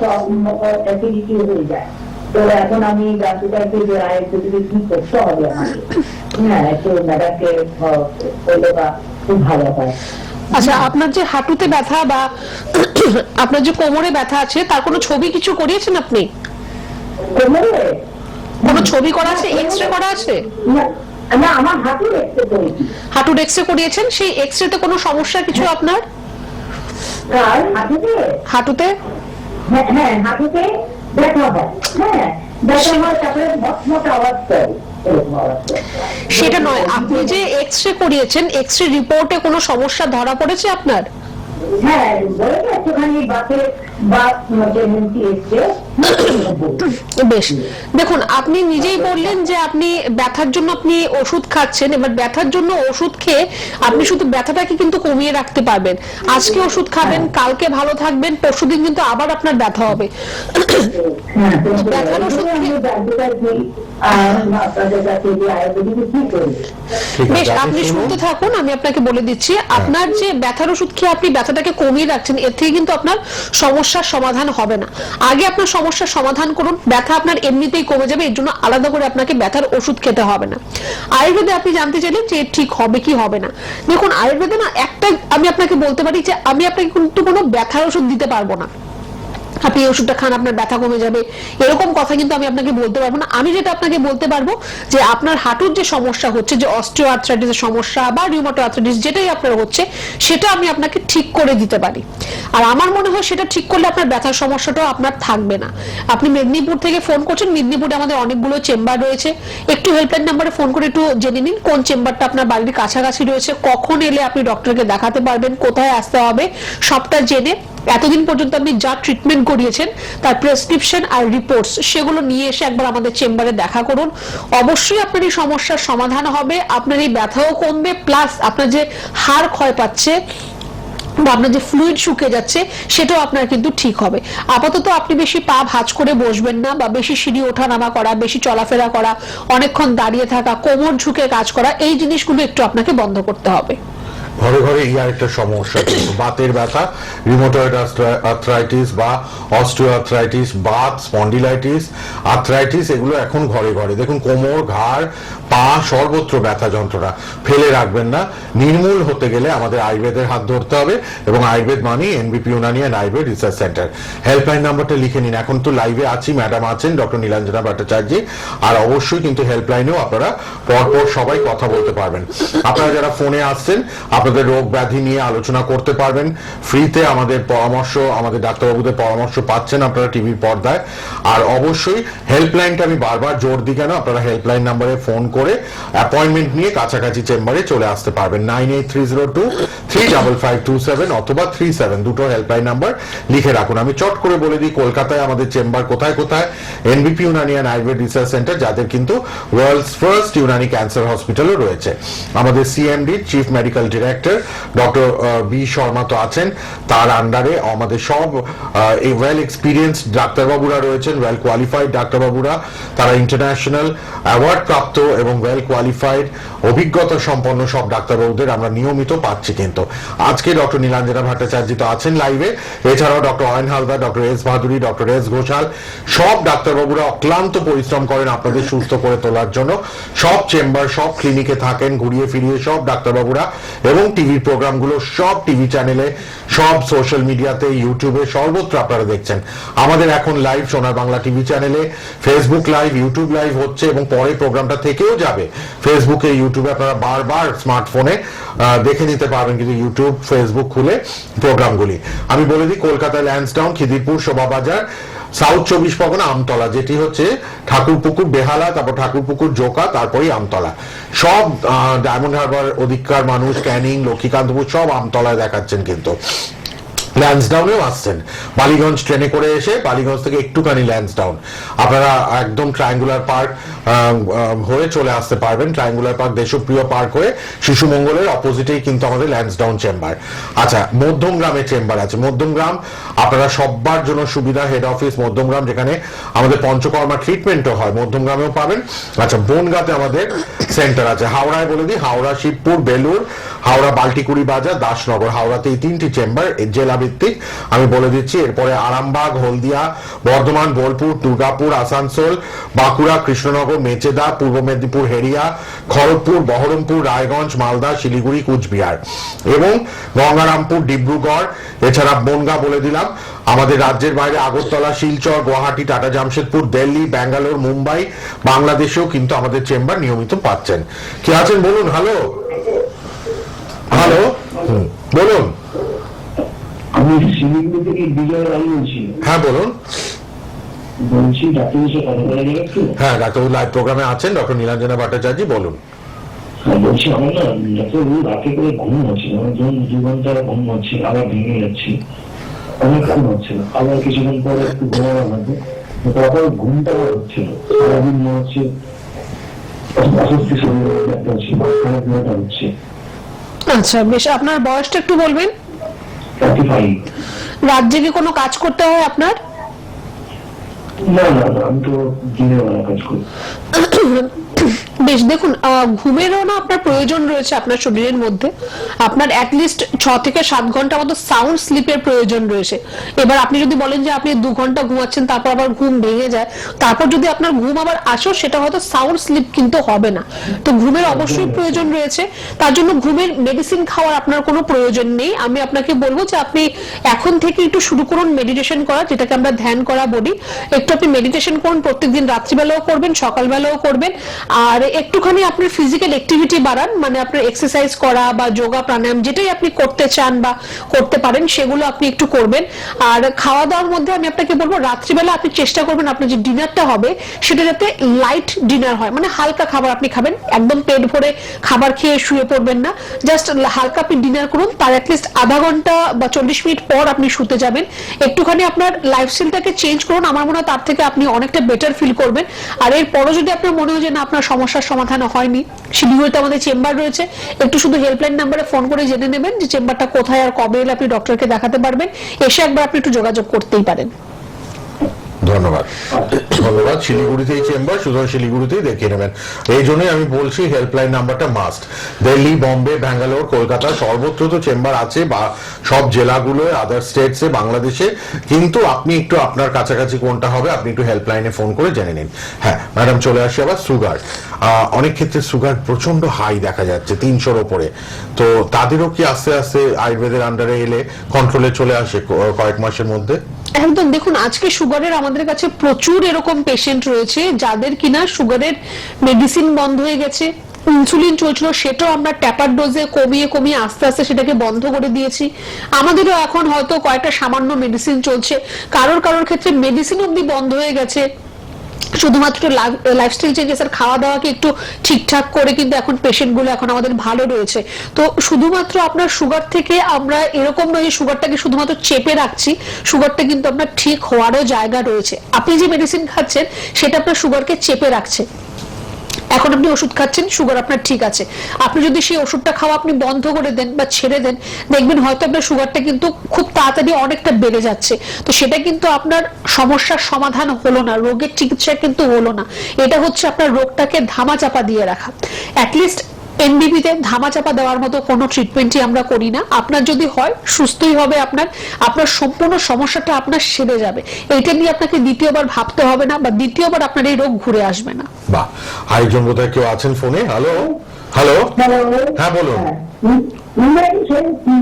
অ্যাসিডিটি হয়ে যায়। তো এখন আমি জানতে চাইছি যে আয়ুর্বেদে কি করতে হবে আমাকে। হ্যাঁ, একটু ম্যাডামকে বললে বা খুব ভালো হয়। আচ্ছা, আপনার যে হাঁটুতে ব্যথা বা আপনার যে কোমরে ব্যথা আছে, তার কোনো ছবি কিছু করিয়েছেন আপনি? কোমরে কোনো ছবি করা আছে, এক্সরে করা আছে? না, আমার হাঁটুর এক্সরে করেছি। হাঁটুর এক্সরে করিয়েছেন? সেই এক্সরেতে কোনো সমস্যা কিছু আপনার? হাঁটুতে? হাঁটুতে? হ্যাঁ, হাঁটুতে ব্যথা হয়। হ্যাঁ, ব্যথা হয়, তারপরে মটমট আওয়াজ করে। সেটা নয়, আপনি যে এক্সরে করিয়েছেন, এক্সরে রিপোর্টে কোনো সমস্যা ধরা পড়েছে আপনার? হ্যাঁ, বলেছে একটুখানি বাসে বা বেশ। দেখুন, আপনি নিজেই বললেন যে আপনি ব্যথার জন্য আপনি ওষুধ খাচ্ছেন। এবার ব্যথার জন্য ওষুধ খেয়ে আপনি শুধু ব্যথাটাকে কিন্তু কমিয়ে রাখতে পারবেন। আজকে ওষুধ খাবেন, কালকে ভালো থাকবেন, পরশুদিন কিন্তু আবার আপনার ব্যথা হবে। ব্যথার ওষুধ আপনাদের কাছে যে আয়ুর্বেদিকে কি করি। বেশ, আপনি শুনতে থাকুন, আমি আপনাকে বলে দিচ্ছি। আপনার যে ব্যথার ওষুধ খেয়ে আপনি ব্যথাটাকে কমিয়ে রাখছেন, এর থেকে কিন্তু আপনার সমস্যার সমাধান হবে না। আগে আপনার সমস্যার সমাধান করুন, ব্যথা আপনার এমনিতেই কমে যাবে, এর জন্য আলাদা করে আপনাকে ব্যথার ওষুধ খেতে হবে না। আয়ুর্বেদে আপনি জানতে চাইলেন যে ঠিক হবে কি হবে না। দেখুন, আয়ুর্বেদে না একটা আমি আপনাকে বলতে পারি যে আমি আপনাকে কিন্তু কোনো ব্যথার ওষুধ দিতে পারবো না, আপনি এই ওষুধটা খান আপনার ব্যথা কমে যাবে, এরকম কথা কিন্তু আমি আপনাকে বলতে পারবো না। আমি যেটা আপনাকে বলতে পারবো যে আপনার হাঁটুর যে সমস্যা হচ্ছে, যে অস্টিও আর্থ্রাইটিসের সমস্যা বা রিউমাটো আর্থ্রাইটিস যেটাই আপনার হচ্ছে, সেটা আমি আপনাকে ঠিক করে দিতে পারি। আর আমার মনে হয় সেটা ঠিক করলে আপনার ব্যথার সমস্যাটাও আপনার থাকবে না। আপনি মেদিনীপুর থেকে ফোন করছেন, মেদিনীপুরে আমাদের অনেকগুলো চেম্বার রয়েছে। একটু হেল্পলাইন নাম্বারে ফোন করে একটু জেনে নিন কোন চেম্বারটা আপনার বাড়ির কাছাকাছি রয়েছে, কখন এলে আপনি ডক্টরকে দেখাতে পারবেন, কোথায় আসতে হবে, সবটা জেনে এতদিন পর্যন্ত আপনি যা ট্রিটমেন্ট করিয়েছেন তার প্রেসক্রিপশন আর রিপোর্টস সেগুলো নিয়ে এসে একবার আমাদের চেম্বারে দেখা করুন। অবশ্যই আপনার এই সমস্যার সমাধান হবে, আপনার এই ব্যথাও কমবে, প্লাস আপনার যে হাড় ক্ষয় পাচ্ছে বা আপনার যে ফ্লুইড শুকিয়ে যাচ্ছে সেটাও আপনার কিন্তু ঠিক হবে। আপাতত আপনি বেশি পা ভাঁজ করে বসবেন না, বা বেশি সিঁড়ি ওঠা নামা করা, বেশি চলাফেরা করা, অনেকক্ষণ দাঁড়িয়ে থাকা, কোমর ঝুঁকে কাজ করা, এই জিনিসগুলো একটু আপনাকে বন্ধ করতে হবে। ঘরে ঘরে এই আরেকটা সমস্যা, কিন্তু বাতের ব্যথা, রিউমাটয়েড আর্থ্রাইটিস বা osteo arthritis, Baat, spondylitis, arthritis, এগুলো এখন ঘরে ঘরে। দেখুন, কোমর, ঘাড়, পা সর্বত্র ব্যথা যন্ত্রণা ফেলে রাখবেন না। নির্মূল হতে গেলে আমাদের আয়ুর্বেদের হাত ধরতে হবে, এবং আয়ুর্বেদ মানে এনবিপি Unani and Ayurveda research centre. Helpline নাম্বারটা লিখে নিন। এখন তো লাইভে আছি, ম্যাডাম আছেন, ডক্টর নীলাঞ্জনা ভট্টাচার্য, আর অবশ্যই কিন্তু হেল্পলাইনেও আপনারা পরপর সবাই কথা বলতে পারবেন। আপনারা যারা ফোনে আসছেন, আপনাদের রোগ ব্যাধি নিয়ে আলোচনা করতে পারবেন ফ্রিতে। আমাদের পরামর্শ, আমাদের ডাক্তারবাবুদের পরামর্শ পাচ্ছেন আপনারা টিভির পর্দায়। আর অবশ্যই হেল্পলাইনটা আমি বারবার জোর দিই কেন, আপনারা হেল্পলাইন নাম্বারে ফোন করে অ্যাপয়েন্টমেন্ট নিয়ে কাছাকাছি চেম্বারে চলে আসতে পারবেন। 9830235527 অথবা 37 দুটো হেল্পলাইন নাম্বার লিখে রাখুন। আমি চট করে বলে দিই কলকাতায় আমাদের চেম্বার কোথায় কোথায়। NBP Unani and Ayurveda research centre, যাদের কিন্তু ওয়ার্ল্ডস ফার্স্ট ইউনানি ক্যান্সার হসপিটালও রয়েছে। আমাদের CMD chief medical director doctor B Sharma তো আছেন, তার আন্ডারে আমাদের সব ওয়েল এক্সপিরিয়েন্সড ডাক্তারবাবুরা রয়েছেন, ওয়েল কোয়ালিফাইড ডাক্তারবাবুরা। তারা ইন্টারন্যাশনাল অ্যাওয়ার্ড প্রাপ্ত এবং ওয়েল কোয়ালিফাইড অভিজ্ঞতা সম্পন্ন সব ডাক্তারবাবুদের আমরা নিয়মিত পাচ্ছি। কিন্তু আজকে ডক্টর নীলাঞ্জনা ভট্টাচার্য তো আছেন লাইভে, এছাড়াও doctor Ayan Haldar, doctor S Bhaduri, doctor S Ghoshal, সব ডাক্তারবাবুরা অক্লান্ত পরিশ্রম করেন আপনাদের সুস্থ করে তোলার জন্য। সব চেম্বার, সব ক্লিনিকে থাকেন ঘুরিয়ে ফিরিয়ে সব ডাক্তারবাবুরা, এবং টিভির প্রোগ্রামগুলো সব টিভি চ্যানেলে, সব সোশ্যাল মিডিয়াতে, ইউটিউবে, সর্বত্র আপনারা দেখছেন। আমাদের এখন লাইভ সোনার বাংলা টিভি চ্যানেলে, ফেসবুক লাইভ, ইউটিউব লাইভ হচ্ছে, এবং পরে প্রোগ্রামটা থেকেও যাবে ফেসবুকে, ইউটিউবে। আপনারা বারবার স্মার্টফোনে দেখে নিতে পারবেন কিন্তু ইউটিউব, ফেসবুক খুলে প্রোগ্রামগুলি। আমি বলে দিই, কলকাতা ল্যান্সডাউন, খিদিরপুর, শোভাবাজার, সাউথ 24 পরগনা আমতলা, যেটি হচ্ছে ঠাকুরপুকুর বেহালা, তারপর ঠাকুরপুকুর জোকা, তারপরেই আমতলা। সব ডায়মন্ড হারবার অধিকার মানুষ, ক্যানিং, লক্ষ্মীকান্তপুর সব আমতলায় দেখাচ্ছেন। কিন্তু ল্যান্সডাউনেও আসছেন, বালিগঞ্জ ট্রেনে করে এসে বালিগঞ্জ থেকে একটুখানি ল্যান্সডাউন, আপনারা একদম ট্রায়াঙ্গুলার পার্ক হয়ে চলে আসতে পারবেন। ট্রায়াঙ্গুলার পার্ক দেশপ্রিয় পার্ক হয়ে শিশু মঙ্গলের অপোজিটেই কিন্তু আমাদের ল্যান্সডাউন চেম্বার। আচ্ছা, মধ্যমগ্রামে চেম্বার আছে। মধ্যমগ্রাম আপনারা সবার জন্য সুবিধা, হেড অফিস মধ্যমগ্রাম, যেখানে আমাদের পঞ্চকর্মা ট্রিটমেন্টও হয়, মধ্যমগ্রামেও পাবেন। আচ্ছা, বনগাঁতে আমাদের সেন্টার আছে। হাওড়ায় বলে দিই, হাওড়া শিবপুর, বেলুর, হাওড়া বাল্টিকুড়ি বাজার, দাসনগর, হাওড়াতে এই 3টি চেম্বার জেলা ভিত্তিক আমি বলে দিচ্ছি। এরপরে আরামবাগ, হলদিয়া, বর্ধমান, বোলপুর, দুর্গাপুর, আসানসোল, বাঁকুড়া, কৃষ্ণনগর, মেচেদা, পূর্ব মেদিনীপুর, হেরিয়া, খড়গপুর, বহরমপুর, রায়গঞ্জ, মালদা, শিলিগুড়ি, কুচবিহার, এবং গঙ্গারামপুর, ডিব্রুগড়। এছাড়া বনগা বলে দিলাম। আমাদের রাজ্যের বাইরে আগরতলা, শিলচর, গুয়াহাটি, টাটা জামশেদপুর, দিল্লি, ব্যাঙ্গালোর, মুম্বাই, বাংলাদেশেও কিন্তু আমাদের চেম্বার নিয়মিত পাচ্ছেন। কে আছেন বলুন? হ্যালো হ্যালো, বলুন। আমি শিলিগুড়ি থেকে বিজয় রায় বলছি। হ্যাঁ বলুন। বলছি ডাক্তারের সাথে কথা বলা যাবে একটু? হ্যাঁ, ডাক্তারবাবু লাইভ প্রোগ্রামে আছেন, ডক্টর নীলাঞ্জনা ভট্টাচার্য, বলুন। বলছি আমার না ডাক্তারবাবু রাতে করে ঘুম হচ্ছে, আমার ধরুন 2 ঘন্টা ঘুম হচ্ছে, আবার ভেঙে যাচ্ছি, অনেক ঘুম হচ্ছে, আবার কিছুক্ষণ পরে একটু ঘুমানো হবে, তারপর ঘুমটা হচ্ছিল, সারাদিন মনে হচ্ছে অস্বস্তি শরীরে একটা হচ্ছে, মাঝখানে ঘুমাটা হচ্ছে। আচ্ছা, বেশ, আপনার বয়সটা একটু বলবেন? 35। রাত জেগে কোনো কাজ করতে হয় আপনার? না না না, আমি তো দিনের বেলা কাজ করি। বেশ, দেখুন ঘুমেরও না আপনার প্রয়োজন রয়েছে আপনার শরীরের মধ্যে। আপনার অ্যাটলিস্ট 6 থেকে 7 ঘন্টা মতো সাউন্ড স্লিপের প্রয়োজন রয়েছে। এবার আপনি যদি বলেন যে আপনি 2 ঘন্টা ঘুমাচ্ছেন তারপর আবার ঘুম ভেঙে যায়, তারপর যদি আপনার ঘুম আবার আসো, সেটা হয়তো সাউন্ড স্লিপ কিন্তু হবে না। তো ঘুমের অবশ্যই প্রয়োজন রয়েছে। তার জন্য ঘুমের মেডিসিন খাওয়ার আপনার কোনো প্রয়োজন নেই। আমি আপনাকে বলবো যে আপনি এখন থেকে একটু শুরু করুন মেডিটেশন করা, যেটাকে আমরা ধ্যান করা বলি। একটু আপনি মেডিটেশন করুন, প্রত্যেকদিন রাত্রিবেলাও করবেন, সকালবেলাও করবেন। আর একটুখানি আপনার ফিজিক্যাল অ্যাক্টিভিটি বাড়ান, মানে আপনার এক্সারসাইজ করা বা যোগা প্রাণায়াম যেটাই আপনি করতে চান বা করতে পারেন সেগুলো আপনি একটু করবেন। আর খাওয়া দাওয়ার মধ্যে আমি আপনাকে বলবো রাত্রিবেলা আপনি চেষ্টা করবেন আপনার যে ডিনারটা হবে সেটা যাতে লাইট ডিনার হয়, মানে হালকা খাবার আপনি খাবেন। একদম পেট ভরে খাবার খেয়ে শুয়ে পড়বেন না, জাস্ট হালকা আপনি ডিনার করুন। তার অ্যাটলিস্ট আধা ঘন্টা বা 40 মিনিট পর আপনি শুতে যাবেন। একটুখানি আপনার লাইফস্টাইলটাকে চেঞ্জ করুন, আমার মনে হয় তার থেকে আপনি অনেকটা বেটার ফিল করবেন। আর এরপরও যদি আপনার মনে হয় যে না আপনার সমস্যার সমাধান হয়নি, শিলিগুড়িতে আমাদের চেম্বার রয়েছে, একটু শুধু হেল্পলাইন নাম্বারে ফোন করে জেনে নেবেন যে চেম্বারটা কোথায় আর কবে এলে আপনি ডক্টরকে দেখাতে পারবেন। এসে একবার আপনি একটু যোগাযোগ করতেই পারেন। ধন্যবাদ ধন্যবাদ। শিলিগুড়িতেই চেম্বার, সুতরাং শিলিগুড়িতেই দেখিয়ে নেবেন। এই জন্যই আমি বলছি হেল্পলাইন নাম্বারটা মাস্ট। দিল্লি, বম্বে, ব্যাঙ্গালোর, কলকাতা সর্বত্র তো চেম্বার আছে, বা সব জেলাগুলোয়, আদার স্টেটসে, বাংলাদেশে। কিন্তু আপনি একটু আপনার কাছাকাছি কোনটা হবে আপনি একটু হেল্পলাইনে ফোন করে জেনে নিন। হ্যাঁ ম্যাডাম, চলে আসি আবার সুগার। অনেক ক্ষেত্রে সুগার প্রচন্ড হাই দেখা যাচ্ছে, 300-র ওপরে। তো তাদেরও কি আস্তে আস্তে আয়ুর্বেদের আন্ডারে এলে কন্ট্রোলে চলে আসে কয়েক মাসের মধ্যে? একদম। দেখুন আজকে সুগারের আমাদের কাছে প্রচুর এরকম পেশেন্ট রয়েছে যাদের কিনা সুগারের মেডিসিন বন্ধ হয়ে গেছে, ইনসুলিন চলছিল সেটাও আমরা ট্যাপার ডোজে কমিয়ে কমিয়ে আস্তে আস্তে সেটাকে বন্ধ করে দিয়েছি। আমাদেরও এখন হয়তো কয়েকটা সামান্য মেডিসিন চলছে, কারোর ক্ষেত্রে মেডিসিন অব্দি বন্ধ হয়ে গেছে। শুধুমাত্র লাইফস্টাইল চেঞ্জেস আর খাওয়া দাওয়াকে একটু ঠিকঠাক করে কিন্তু এখন পেশেন্ট গুলো এখন আমাদের ভালো রয়েছে। তো শুধুমাত্র আপনার সুগার থেকে আমরা এরকম নয় যে সুগারটাকে শুধুমাত্র চেপে রাখছি, সুগারটা কিন্তু আপনার ঠিক হওয়ারও জায়গা রয়েছে। আপনি যে মেডিসিন খাচ্ছেন সেটা আপনার সুগারকে চেপে রাখছে। এখন আপনি ওষুধ খাচ্ছেন, সুগার আপনার ঠিক আছে, আপনি যদি সেই ওষুধটা খাওয়া আপনি বন্ধ করে দেন বা ছেড়ে দেন, দেখবেন হয়তো আপনার সুগারটা কিন্তু খুব তাড়াতাড়ি অনেকটা বেড়ে যাচ্ছে। তো সেটা কিন্তু আপনার সমস্যার সমাধান হলো না, রোগের চিকিৎসা কিন্তু হলো না। এটা হচ্ছে আপনার রোগটাকে ধামাচাপা দিয়ে রাখা। অ্যাটলিস্ট এনবিপিতে ধামাচাপা দেওয়ার মতো কোনো ট্রিটমেন্টই আমরা করি না। আপনার যদি হয় সুস্থই হবে, আপনার সম্পূর্ণ সমস্যাটা আপনার সেরে যাবে। এইটা নিয়ে আপনাকে দ্বিতীয়বার ভাবতে হবে না বা দ্বিতীয়বার আপনার এই রোগ ঘুরে আসবে না। বাহ, আরেকজন বোধহয় কেউ আছেন ফোনে। হ্যালো হ্যালো, হ্যাঁ বলুন।